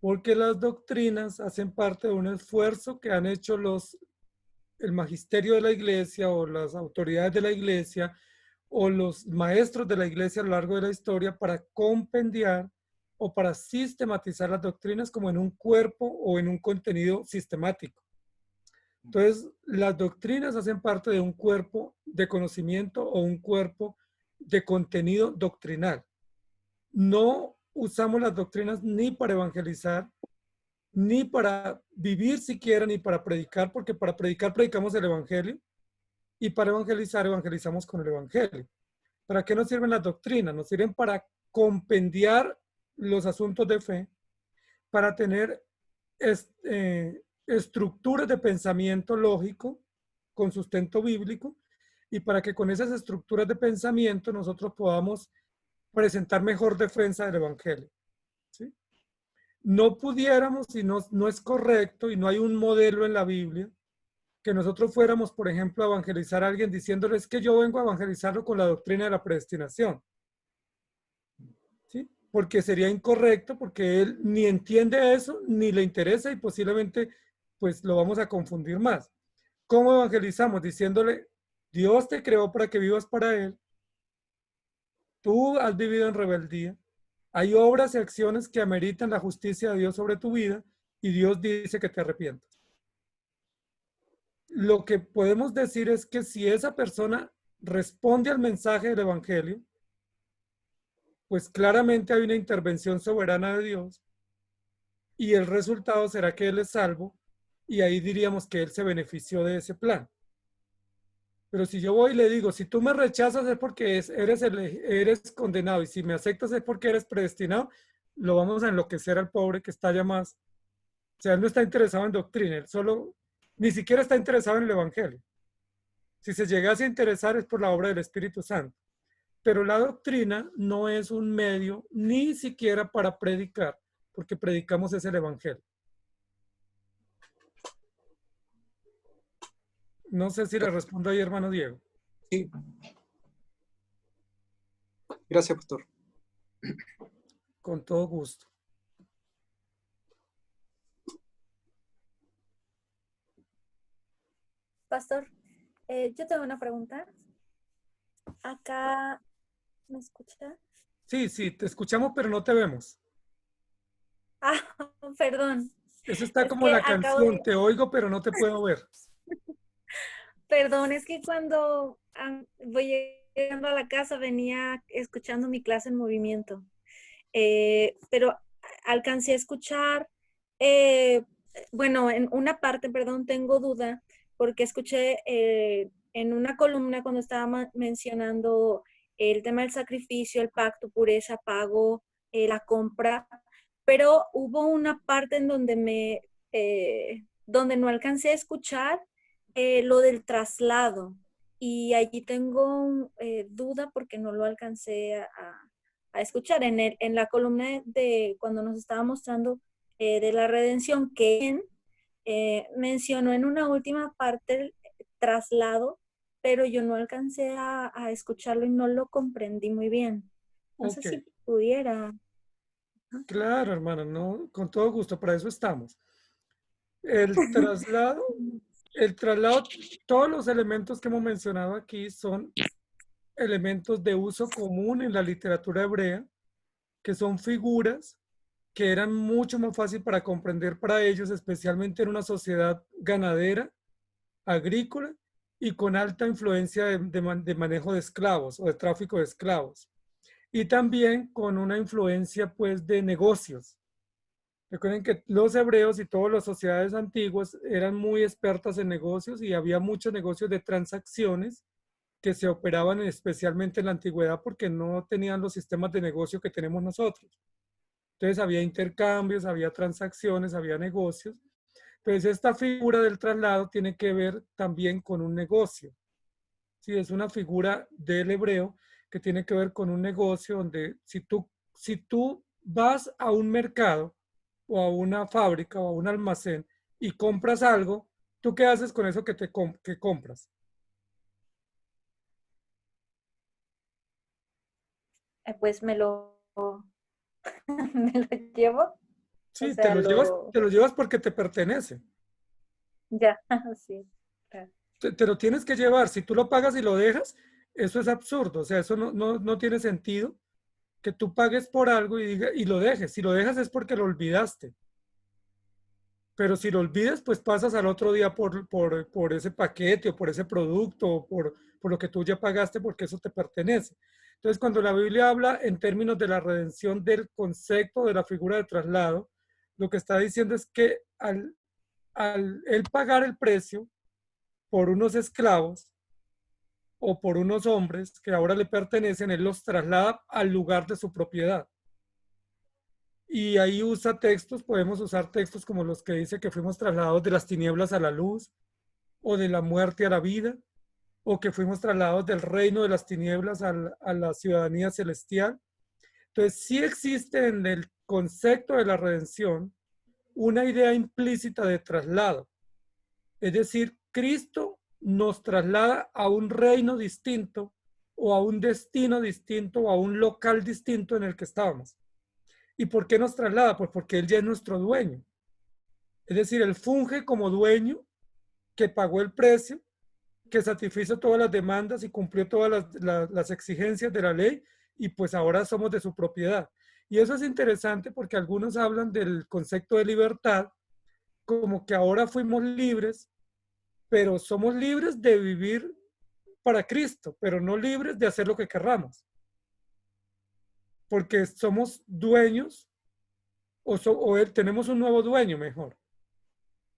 porque las doctrinas hacen parte de un esfuerzo que han hecho el magisterio de la iglesia o las autoridades de la iglesia o los maestros de la iglesia a lo largo de la historia para compendiar o para sistematizar las doctrinas como en un cuerpo o en un contenido sistemático. Entonces, las doctrinas hacen parte de un cuerpo de conocimiento o un cuerpo de contenido doctrinal. No usamos las doctrinas ni para evangelizar, ni para vivir siquiera, ni para predicar, porque para predicar predicamos el evangelio y para evangelizar evangelizamos con el evangelio. ¿Para qué nos sirven las doctrinas? Nos sirven para compendiar los asuntos de fe, para tener estructuras de pensamiento lógico con sustento bíblico y para que con esas estructuras de pensamiento nosotros podamos presentar mejor defensa del evangelio. ¿Sí? No pudiéramos, y no es correcto, y no hay un modelo en la Biblia, que nosotros fuéramos, por ejemplo, a evangelizar a alguien diciéndoles que yo vengo a evangelizarlo con la doctrina de la predestinación. ¿Sí? Porque sería incorrecto, porque él ni entiende eso, ni le interesa y posiblemente pues lo vamos a confundir más. ¿Cómo evangelizamos? Diciéndole, Dios te creó para que vivas para Él. Tú has vivido en rebeldía. Hay obras y acciones que ameritan la justicia de Dios sobre tu vida y Dios dice que te arrepientas. Lo que podemos decir es que si esa persona responde al mensaje del evangelio, pues claramente hay una intervención soberana de Dios y el resultado será que él es salvo y ahí diríamos que él se benefició de ese plan. Pero si yo voy y le digo, si tú me rechazas es porque eres condenado y si me aceptas es porque eres predestinado, lo vamos a enloquecer al pobre que está ya más. O sea, él no está interesado en doctrina, él solo, ni siquiera está interesado en el evangelio. Si se llegase a interesar es por la obra del Espíritu Santo. Pero la doctrina no es un medio ni siquiera para predicar, porque predicamos es el evangelio. No sé si le respondo ahí, hermano Diego. Sí. Gracias, pastor. Con todo gusto. Pastor, yo tengo una pregunta. Acá, ¿me escucha? Sí, te escuchamos, pero no te vemos. Ah, perdón. Eso está Es como que la acabo canción, de... te oigo, pero no te puedo ver. Perdón, es que cuando voy llegando a la casa venía escuchando mi clase en movimiento. Pero alcancé a escuchar, bueno, en una parte, perdón, tengo duda, porque escuché en una columna cuando estaba mencionando el tema del sacrificio, el pacto, pureza, pago, la compra, pero hubo una parte en donde no alcancé a escuchar lo del traslado y allí tengo duda porque no lo alcancé a escuchar en la columna de cuando nos estaba mostrando de la redención que mencionó en una última parte el traslado, pero yo no alcancé a escucharlo y no lo comprendí muy bien. No sé si pudiera. Claro, hermano, no, con todo gusto, para eso estamos. El traslado, todos los elementos que hemos mencionado aquí son elementos de uso común en la literatura hebrea, que son figuras que eran mucho más fácil para comprender para ellos, especialmente en una sociedad ganadera, agrícola y con alta influencia de manejo de esclavos o de tráfico de esclavos. Y también con una influencia pues de negocios. Recuerden que los hebreos y todas las sociedades antiguas eran muy expertas en negocios y había muchos negocios de transacciones que se operaban especialmente en la antigüedad porque no tenían los sistemas de negocio que tenemos nosotros. Entonces había intercambios, había transacciones, había negocios. Entonces esta figura del traslado tiene que ver también con un negocio. Sí, es una figura del hebreo que tiene que ver con un negocio donde si tú vas a un mercado o a una fábrica o a un almacén y compras algo, ¿tú qué haces con eso que compras? Pues me lo llevo. Sí, O sea, te lo llevas porque te pertenece. Ya, sí, claro. Te lo tienes que llevar. Si tú lo pagas y lo dejas, eso es absurdo. O sea, eso no tiene sentido que tú pagues por algo y lo dejes. Si lo dejas es porque lo olvidaste. Pero si lo olvidas, pues pasas al otro día por ese paquete o por ese producto o por lo que tú ya pagaste porque eso te pertenece. Entonces, cuando la Biblia habla en términos de la redención del concepto de la figura de traslado, lo que está diciendo es que al él pagar el precio por unos esclavos o por unos hombres que ahora le pertenecen, él los traslada al lugar de su propiedad. Y ahí usa textos, podemos usar textos como los que dice que fuimos trasladados de las tinieblas a la luz, o de la muerte a la vida, o que fuimos trasladados del reino de las tinieblas a la ciudadanía celestial. Entonces, sí existe en el concepto de la redención una idea implícita de traslado. Es decir, Cristo nos traslada a un reino distinto, o a un destino distinto, o a un local distinto en el que estábamos. ¿Y por qué nos traslada? Pues porque Él ya es nuestro dueño. Es decir, Él funge como dueño que pagó el precio, que satisfizo todas las demandas y cumplió todas las exigencias de la ley, y pues ahora somos de su propiedad. Y eso es interesante porque algunos hablan del concepto de libertad como que ahora fuimos libres, pero somos libres de vivir para Cristo, pero no libres de hacer lo que querramos. Porque somos dueños, o él, tenemos un nuevo dueño mejor.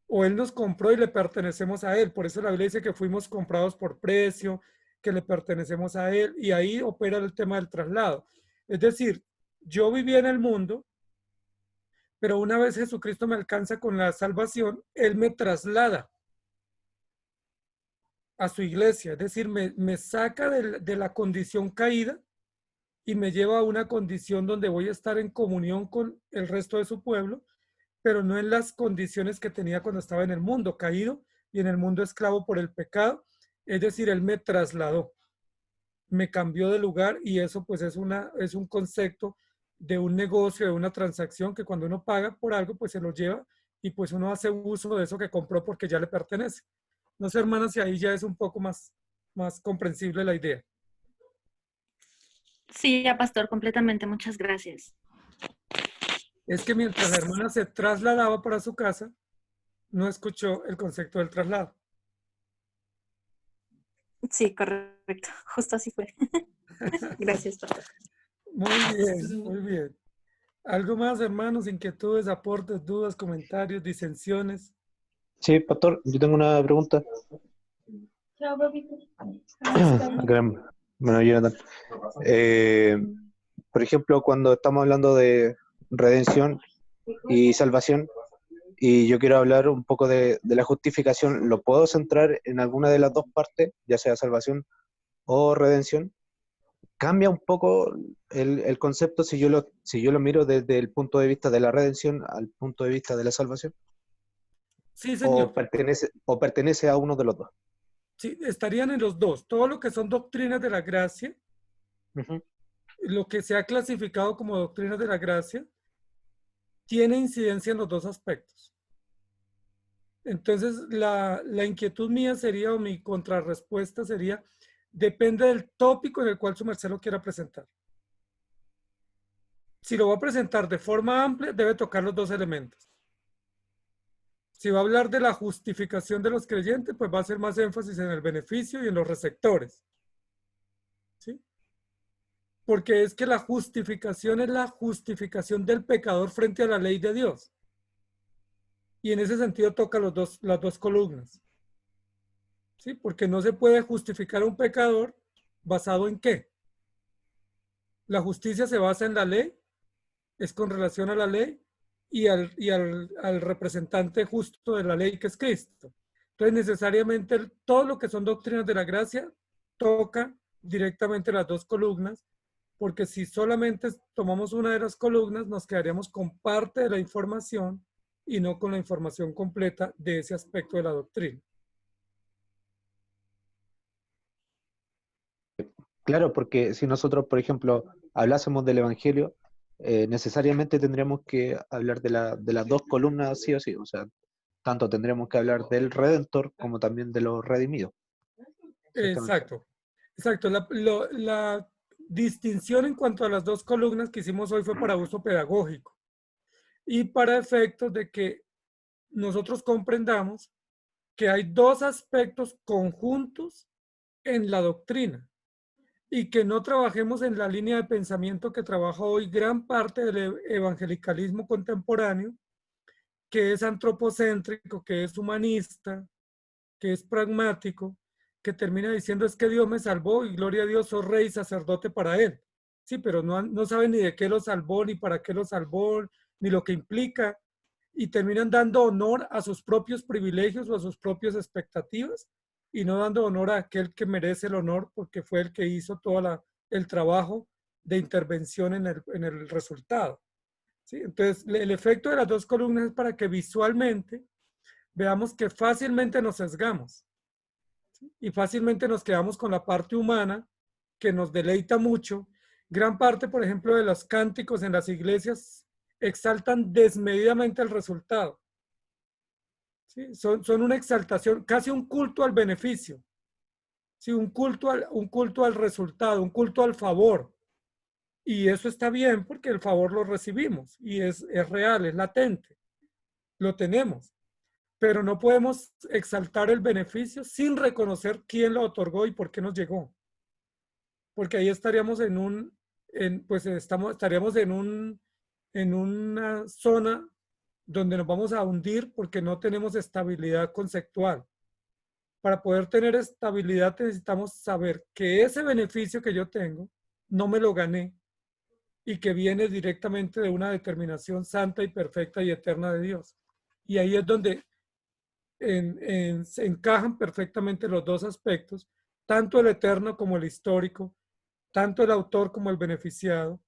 O Él nos compró y le pertenecemos a Él. Por eso la Biblia dice que fuimos comprados por precio, que le pertenecemos a Él, y ahí opera el tema del traslado. Es decir, yo vivía en el mundo, pero una vez Jesucristo me alcanza con la salvación, Él me traslada a su iglesia. Es decir, me saca de la condición caída y me lleva a una condición donde voy a estar en comunión con el resto de su pueblo, pero no en las condiciones que tenía cuando estaba en el mundo caído y en el mundo esclavo por el pecado. Es decir, Él me trasladó, me cambió de lugar, y eso pues es un concepto de un negocio, de una transacción, que cuando uno paga por algo pues se lo lleva y pues uno hace uso de eso que compró porque ya le pertenece. No sé, hermanas, si ahí ya es un poco más comprensible la idea. Sí, ya, pastor, completamente. Muchas gracias. Es que mientras la hermana se trasladaba para su casa, no escuchó el concepto del traslado. Sí, correcto. Justo así fue. Gracias, pastor. Muy bien, muy bien. ¿Algo más, hermanos? ¿Inquietudes, aportes, dudas, comentarios, disensiones? Sí, pastor, yo tengo una pregunta. Bueno, Jonathan. Por ejemplo, cuando estamos hablando de redención y salvación, y yo quiero hablar un poco de la justificación, ¿lo puedo centrar en alguna de las dos partes, ya sea salvación o redención? ¿Cambia un poco el concepto si yo lo miro desde el punto de vista de la redención al punto de vista de la salvación? Sí, señor. ¿O pertenece a uno de los dos? Sí, estarían en los dos. Todo lo que son doctrinas de la gracia, lo que se ha clasificado como doctrinas de la gracia, tiene incidencia en los dos aspectos. Entonces, la inquietud mía sería, o mi contrarrespuesta sería, depende del tópico en el cual su merced lo quiera presentar. Si lo va a presentar de forma amplia, debe tocar los dos elementos. Si va a hablar de la justificación de los creyentes, pues va a hacer más énfasis en el beneficio y en los receptores. ¿Sí? Porque es que la justificación es la justificación del pecador frente a la ley de Dios. Y en ese sentido toca las dos columnas. ¿Sí? Porque no se puede justificar a un pecador basado en ¿qué? La justicia se basa en la ley, es con relación a la ley y al representante justo de la ley, que es Cristo. Entonces, necesariamente todo lo que son doctrinas de la gracia toca directamente las dos columnas, porque si solamente tomamos una de las columnas, nos quedaríamos con parte de la información y no con la información completa de ese aspecto de la doctrina. Claro, porque si nosotros, por ejemplo, hablásemos del Evangelio, necesariamente tendríamos que hablar de las dos columnas sí o sí. O sea, tanto tendremos que hablar del Redentor como también de los redimidos. Exacto. Exacto. La distinción en cuanto a las dos columnas que hicimos hoy fue para uso pedagógico y para efectos de que nosotros comprendamos que hay dos aspectos conjuntos en la doctrina y que no trabajemos en la línea de pensamiento que trabaja hoy gran parte del evangelicalismo contemporáneo, que es antropocéntrico, que es humanista, que es pragmático, que termina diciendo es que Dios me salvó y gloria a Dios, soy rey y sacerdote para él. Sí, pero no saben ni de qué lo salvó, ni para qué lo salvó, ni lo que implica, y terminan dando honor a sus propios privilegios o a sus propias expectativas, y no dando honor a aquel que merece el honor porque fue el que hizo todo el trabajo de intervención en el resultado. ¿Sí? Entonces, el efecto de las dos columnas es para que visualmente veamos que fácilmente nos sesgamos, ¿sí? Y fácilmente nos quedamos con la parte humana que nos deleita mucho. Gran parte, por ejemplo, de los cánticos en las iglesias exaltan desmedidamente el resultado. ¿Sí? Son una exaltación, casi un culto al beneficio, ¿sí? Un culto al resultado, un culto al favor. Y eso está bien porque el favor lo recibimos y es real, es latente, lo tenemos. Pero no podemos exaltar el beneficio sin reconocer quién lo otorgó y por qué nos llegó. Porque ahí estaríamos estaríamos en una zona donde nos vamos a hundir porque no tenemos estabilidad conceptual. Para poder tener estabilidad necesitamos saber que ese beneficio que yo tengo no me lo gané y que viene directamente de una determinación santa y perfecta y eterna de Dios. Y ahí es donde se encajan perfectamente los dos aspectos, tanto el eterno como el histórico, tanto el autor como el beneficiado,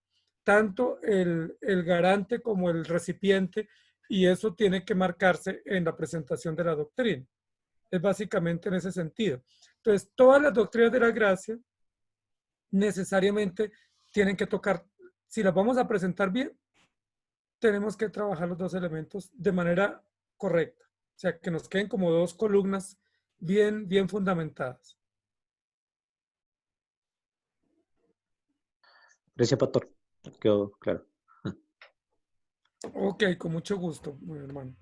tanto el garante como el recipiente, y eso tiene que marcarse en la presentación de la doctrina. Es básicamente en ese sentido. Entonces, todas las doctrinas de la gracia necesariamente tienen que tocar, si las vamos a presentar bien, tenemos que trabajar los dos elementos de manera correcta. O sea, que nos queden como dos columnas bien fundamentadas. Gracias, pastor. Quedó claro. Ok, con mucho gusto, mi hermano.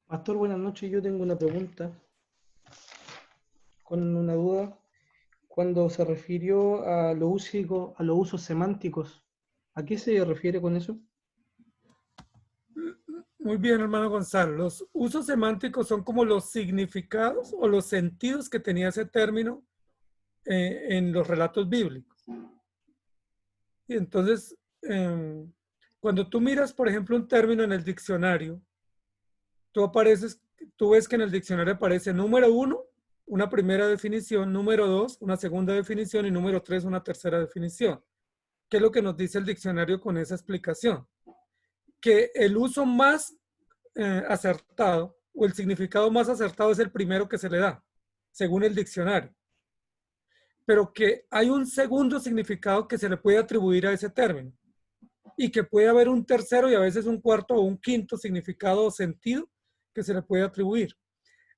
Pastor, buenas noches. Yo tengo una pregunta con una duda. Cuando se refirió a los usos semánticos, ¿a qué se refiere con eso? Muy bien, hermano Gonzalo. Los usos semánticos son como los significados o los sentidos que tenía ese término en los relatos bíblicos. Y entonces, cuando tú miras, por ejemplo, un término en el diccionario, tú ves que en el diccionario aparece número 1, una primera definición, número 2, una segunda definición y número 3, una tercera definición. ¿Qué es lo que nos dice el diccionario con esa explicación? Que el uso más acertado o el significado más acertado es el primero que se le da, según el diccionario. Pero que hay un segundo significado que se le puede atribuir a ese término y que puede haber un tercero y a veces un cuarto o un quinto significado o sentido que se le puede atribuir.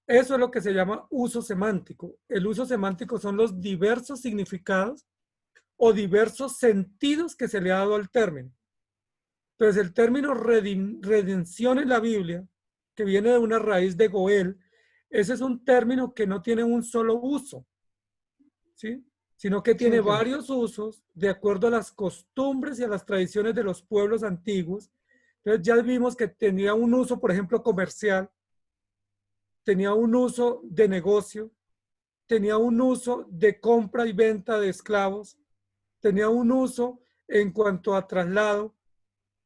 Eso es lo que se llama uso semántico. El uso semántico son los diversos significados o diversos sentidos que se le ha dado al término. Entonces, el término redención en la Biblia, que viene de una raíz de Goel, ese es un término que no tiene un solo uso, ¿sí? Sino que tiene varios usos de acuerdo a las costumbres y a las tradiciones de los pueblos antiguos. Entonces, ya vimos que tenía un uso, por ejemplo, comercial, tenía un uso de negocio, tenía un uso de compra y venta de esclavos, tenía un uso en cuanto a traslado,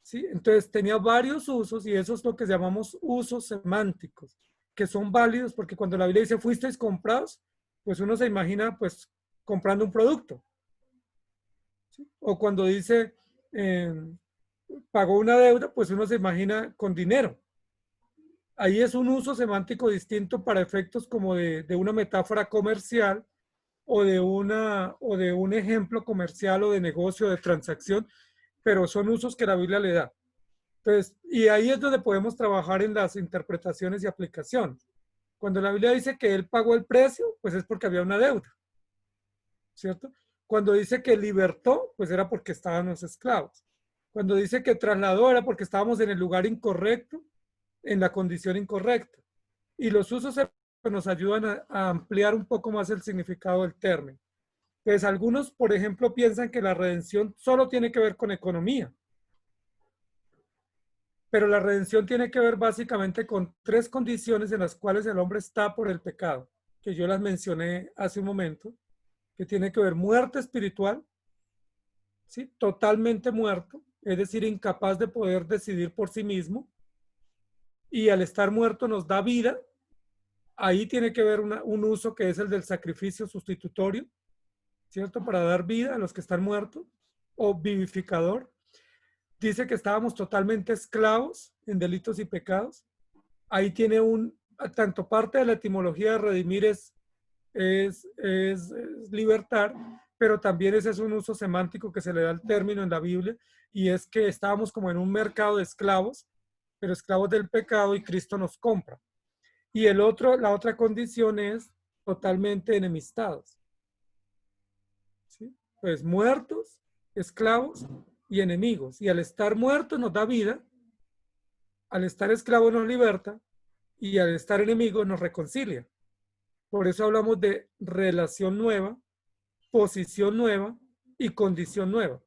¿sí? Entonces tenía varios usos y eso es lo que llamamos usos semánticos, que son válidos porque cuando la Biblia dice fuisteis comprados, pues uno se imagina pues comprando un producto, ¿sí? O cuando dice pagó una deuda, pues uno se imagina con dinero. Ahí es un uso semántico distinto para efectos como de una metáfora comercial o de un ejemplo comercial o de negocio, de transacción, pero son usos que la Biblia le da. Entonces, y ahí es donde podemos trabajar en las interpretaciones y aplicaciones. Cuando la Biblia dice que él pagó el precio, pues es porque había una deuda, ¿cierto? Cuando dice que libertó, pues era porque estaban los esclavos. Cuando dice que trasladó, era porque estábamos en el lugar incorrecto en la condición incorrecta. Y los usos nos ayudan a ampliar un poco más el significado del término. Pues algunos, por ejemplo, piensan que la redención solo tiene que ver con economía. Pero la redención tiene que ver básicamente con 3 condiciones en las cuales el hombre está por el pecado, que yo las mencioné hace un momento, que tiene que ver muerte espiritual, ¿sí? Totalmente muerto, es decir, incapaz de poder decidir por sí mismo, y al estar muerto nos da vida. Ahí tiene que ver un uso que es el del sacrificio sustitutorio, ¿cierto? Para dar vida a los que están muertos, o vivificador. Dice que estábamos totalmente esclavos en delitos y pecados. Ahí tiene tanto parte de la etimología de redimir es libertar, pero también ese es un uso semántico que se le da al término en la Biblia, y es que estábamos como en un mercado de esclavos, pero esclavos del pecado, y Cristo nos compra. Y la otra condición es totalmente enemistados. ¿Sí? Pues muertos, esclavos y enemigos. Y al estar muertos nos da vida, al estar esclavo nos liberta, y al estar enemigo nos reconcilia. Por eso hablamos de relación nueva, posición nueva y condición nueva.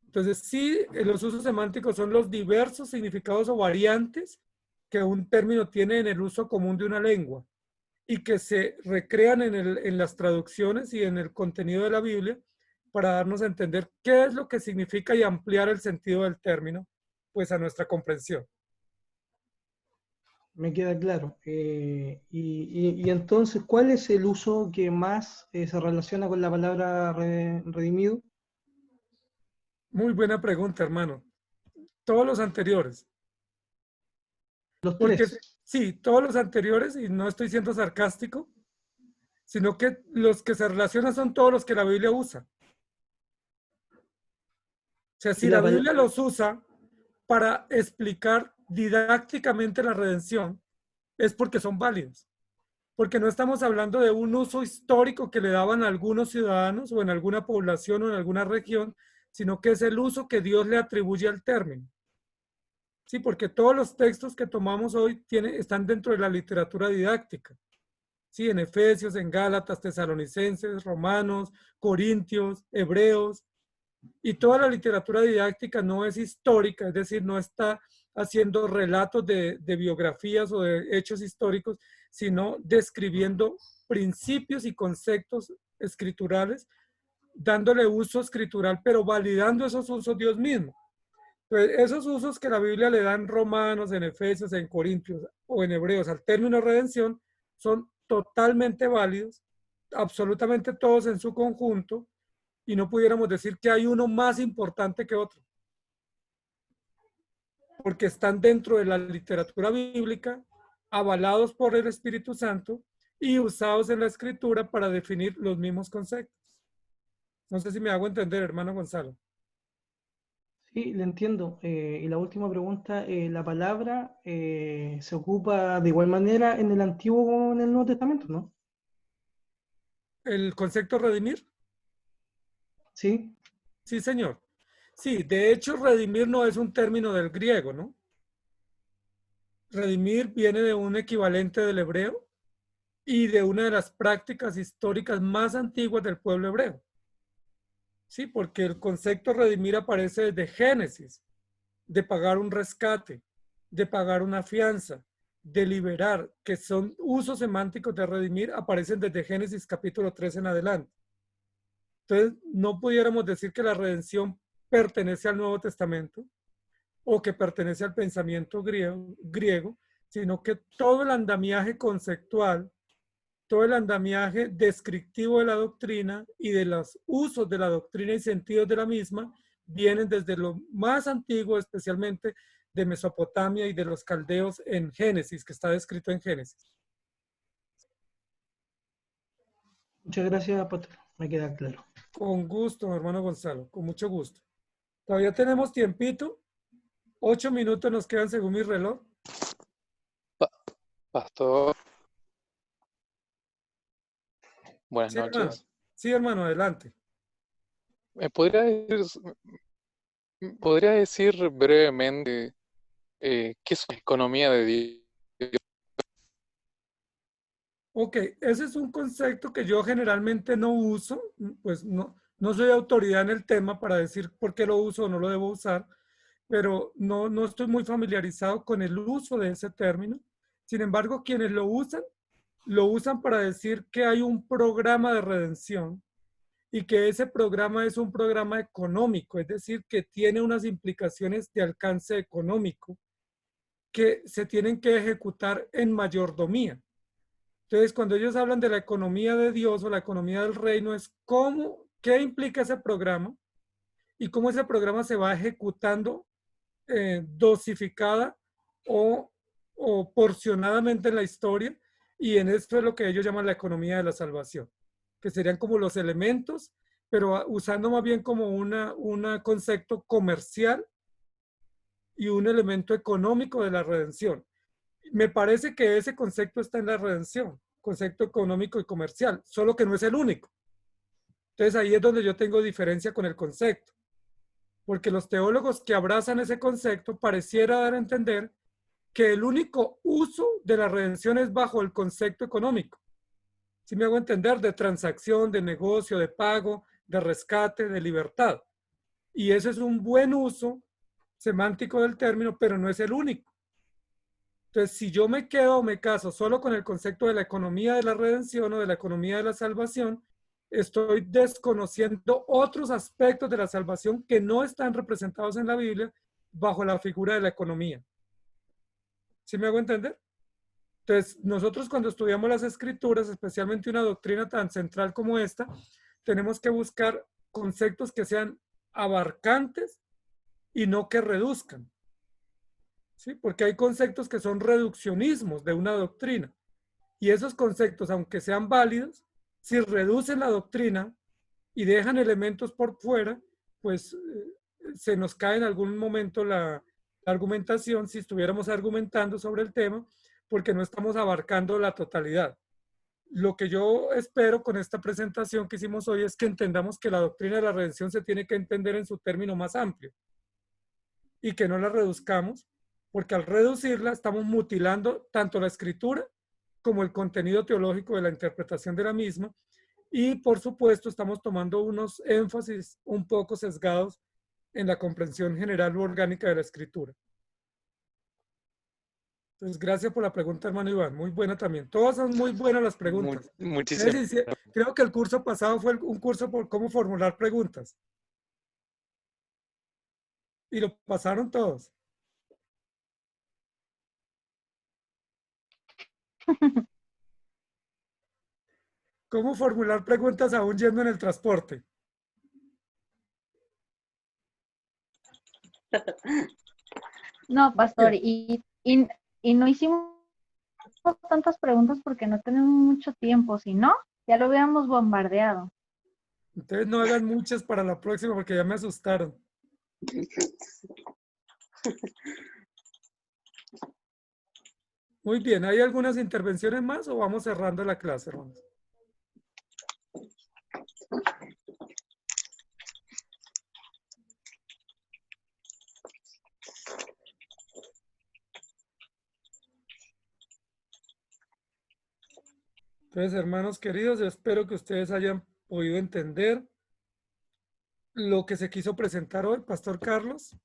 Entonces, sí, los usos semánticos son los diversos significados o variantes que un término tiene en el uso común de una lengua y que se recrean en las traducciones y en el contenido de la Biblia para darnos a entender qué es lo que significa y ampliar el sentido del término, pues a nuestra comprensión. Me queda claro. Y entonces, ¿cuál es el uso que más se relaciona con la palabra redimido? Muy buena pregunta, hermano. Todos los anteriores. Los Porque 3. sí, todos los anteriores, y no estoy siendo sarcástico, sino que los que se relacionan son todos los que la Biblia usa. O sea, si la Biblia los usa para explicar didácticamente la redención, es porque son válidos. Porque no estamos hablando de un uso histórico que le daban a algunos ciudadanos o en alguna población o en alguna región, sino que es el uso que Dios le atribuye al término. Sí, porque todos los textos que tomamos hoy están dentro de la literatura didáctica. Sí, en Efesios, en Gálatas, Tesalonicenses, Romanos, Corintios, Hebreos. Y toda la literatura didáctica no es histórica, es decir, no está haciendo relatos de biografías o de hechos históricos, sino describiendo principios y conceptos escriturales, dándole uso escritural, pero validando esos usos Dios mismo. Pues esos usos que la Biblia le da en Romanos, en Efesios, en Corintios o en Hebreos al término redención son totalmente válidos, absolutamente todos en su conjunto, y no pudiéramos decir que hay uno más importante que otro, porque están dentro de la literatura bíblica, avalados por el Espíritu Santo y usados en la Escritura para definir los mismos conceptos. No sé si me hago entender, hermano Gonzalo. Sí, le entiendo. Y la última pregunta, la palabra se ocupa de igual manera en el Antiguo como en el Nuevo Testamento, ¿no? ¿El concepto redimir? Sí. Sí, señor. Sí, de hecho, redimir no es un término del griego, ¿no? Redimir viene de un equivalente del hebreo y de una de las prácticas históricas más antiguas del pueblo hebreo. Sí, porque el concepto redimir aparece desde Génesis, de pagar un rescate, de pagar una fianza, de liberar, que son usos semánticos de redimir, aparecen desde Génesis capítulo 3 en adelante. Entonces, no pudiéramos decir que la redención pertenece al Nuevo Testamento o que pertenece al pensamiento griego, sino que todo el andamiaje conceptual, todo el andamiaje descriptivo de la doctrina y de los usos de la doctrina y sentidos de la misma vienen desde lo más antiguo, especialmente de Mesopotamia y de los caldeos en Génesis, que está descrito en Génesis. Muchas gracias, Pastor. Me queda claro. Con gusto, hermano Gonzalo, con mucho gusto. Todavía tenemos tiempito. 8 minutos nos quedan según mi reloj. Pastor, buenas Sí, hermano. noches. Sí, hermano, adelante. ¿Me podría decir brevemente ¿qué es economía de Dios? Ok, ese es un concepto que yo generalmente no uso, pues no soy autoridad en el tema para decir por qué lo uso o no lo debo usar, pero no estoy muy familiarizado con el uso de ese término. Sin embargo, quienes lo usan para decir que hay un programa de redención y que ese programa es un programa económico, es decir, que tiene unas implicaciones de alcance económico que se tienen que ejecutar en mayordomía. Entonces, cuando ellos hablan de la economía de Dios o la economía del reino, es qué implica ese programa y cómo ese programa se va ejecutando dosificada o porcionadamente en la historia, y en esto es lo que ellos llaman la economía de la salvación, que serían como los elementos, pero usando más bien como un concepto comercial y un elemento económico de la redención. Me parece que ese concepto está en la redención, concepto económico y comercial, solo que no es el único. Entonces ahí es donde yo tengo diferencia con el concepto, porque los teólogos que abrazan ese concepto pareciera dar a entender que el único uso de la redención es bajo el concepto económico. Si me hago entender, de transacción, de negocio, de pago, de rescate, de libertad. Y ese es un buen uso semántico del término, pero no es el único. Entonces, si yo me quedo o me caso solo con el concepto de la economía de la redención o de la economía de la salvación, estoy desconociendo otros aspectos de la salvación que no están representados en la Biblia bajo la figura de la economía. ¿Sí me hago entender? Entonces, nosotros cuando estudiamos las escrituras, especialmente una doctrina tan central como esta, tenemos que buscar conceptos que sean abarcantes y no que reduzcan. ¿Sí? Porque hay conceptos que son reduccionismos de una doctrina. Y esos conceptos, aunque sean válidos, si reducen la doctrina y dejan elementos por fuera, pues se nos cae en algún momento la argumentación si estuviéramos argumentando sobre el tema, porque no estamos abarcando la totalidad. Lo que yo espero con esta presentación que hicimos hoy es que entendamos que la doctrina de la redención se tiene que entender en su término más amplio y que no la reduzcamos, porque al reducirla estamos mutilando tanto la escritura como el contenido teológico de la interpretación de la misma, y por supuesto estamos tomando unos énfasis un poco sesgados en la comprensión general u orgánica de la escritura. Entonces, gracias por la pregunta, hermano Iván. Muy buena también. Todas son muy buenas las preguntas. Muchísimas gracias. Creo que el curso pasado fue un curso por cómo formular preguntas. Y lo pasaron todos. ¿Cómo formular preguntas aún yendo en el transporte? No, pastor, y no hicimos tantas preguntas porque no tenemos mucho tiempo, si no, ya lo hubiéramos bombardeado. Entonces no hagan muchas para la próxima porque ya me asustaron. Muy bien, ¿hay algunas intervenciones más o vamos cerrando la clase, hermanos? Entonces, hermanos queridos, yo espero que ustedes hayan podido entender lo que se quiso presentar hoy, Pastor Carlos.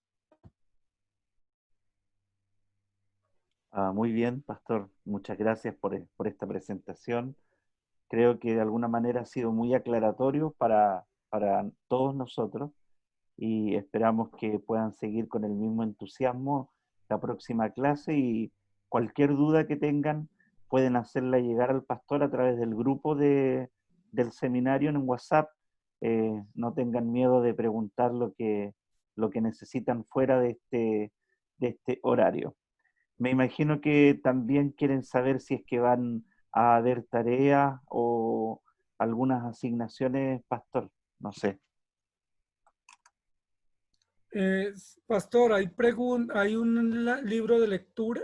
Muy bien, Pastor. Muchas gracias por esta presentación. Creo que de alguna manera ha sido muy aclaratorio para todos nosotros y esperamos que puedan seguir con el mismo entusiasmo la próxima clase, y cualquier duda que tengan pueden hacerla llegar al pastor a través del grupo del seminario en WhatsApp. No tengan miedo de preguntar lo que necesitan fuera de este horario. Me imagino que también quieren saber si es que van a haber tareas o algunas asignaciones, pastor. No sé. Pastor, hay un libro de lectura.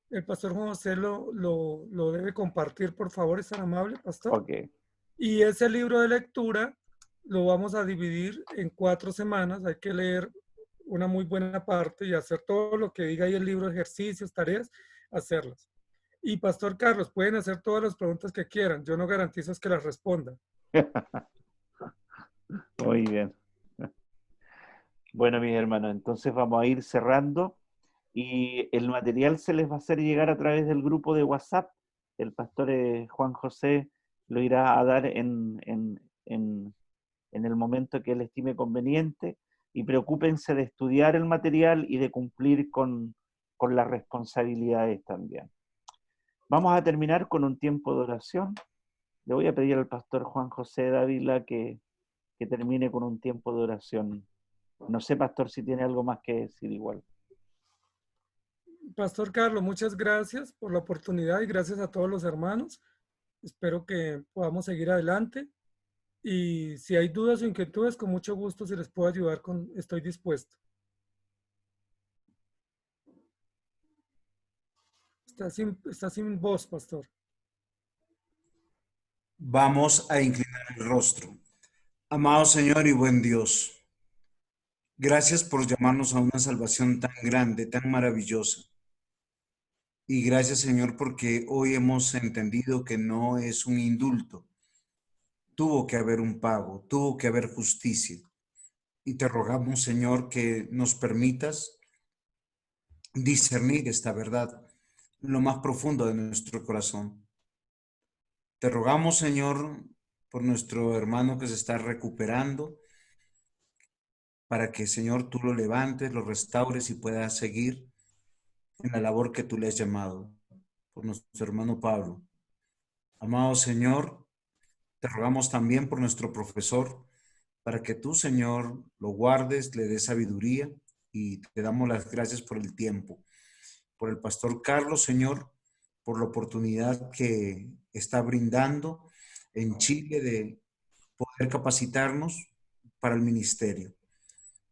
El pastor Juan José lo debe compartir, por favor, es tan amable, pastor. Ok. Y ese libro de lectura lo vamos a dividir en 4 semanas. Hay que leer una muy buena parte y hacer todo lo que diga ahí el libro, ejercicios, tareas, hacerlas. Y Pastor Carlos, pueden hacer todas las preguntas que quieran. Yo no garantizo es que las respondan. Muy bien. Bueno, mis hermanos, entonces vamos a ir cerrando y el material se les va a hacer llegar a través del grupo de WhatsApp. El pastor Juan José lo irá a dar en el momento que él estime conveniente, y preocúpense de estudiar el material y de cumplir con las responsabilidades también. Vamos a terminar con un tiempo de oración. Le voy a pedir al pastor Juan José Dávila que termine con un tiempo de oración. No sé, pastor, si tiene algo más que decir igual. Pastor Carlos, muchas gracias por la oportunidad y gracias a todos los hermanos. Espero que podamos seguir adelante. Y si hay dudas o inquietudes, con mucho gusto, si les puedo ayudar, estoy dispuesto. Está sin voz, pastor. Vamos a inclinar el rostro. Amado Señor y buen Dios, gracias por llamarnos a una salvación tan grande, tan maravillosa. Y gracias, Señor, porque hoy hemos entendido que no es un indulto. Tuvo que haber un pago, tuvo que haber justicia. Y te rogamos, Señor, que nos permitas discernir esta verdad en lo más profundo de nuestro corazón. Te rogamos, Señor, por nuestro hermano que se está recuperando, para que, Señor, tú lo levantes, lo restaures y pueda seguir en la labor que tú le has llamado. Por nuestro hermano Pablo. Amado Señor, te rogamos también por nuestro profesor, para que tú, Señor, lo guardes, le des sabiduría, y te damos las gracias por el tiempo. Por el pastor Carlos, Señor, por la oportunidad que está brindando en Chile de poder capacitarnos para el ministerio.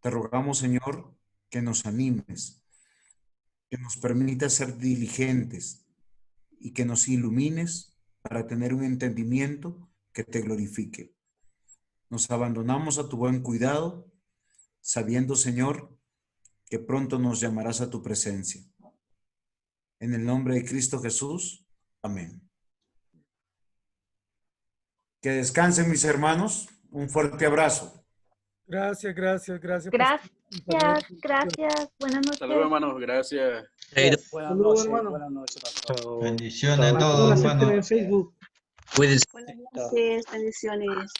Te rogamos, Señor, que nos animes, que nos permitas ser diligentes y que nos ilumines para tener un entendimiento que te glorifique. Nos abandonamos a tu buen cuidado, sabiendo, Señor, que pronto nos llamarás a tu presencia. En el nombre de Cristo Jesús. Amén. Que descansen, mis hermanos. Un fuerte abrazo. Gracias. Gracias. Buenas noches. Saludos, hermanos. Gracias. Buenas noches, buenas noches. Bendiciones a Para que todos, nos acepten hermanos. en Facebook. Cuídense. Buenas noches, bendiciones.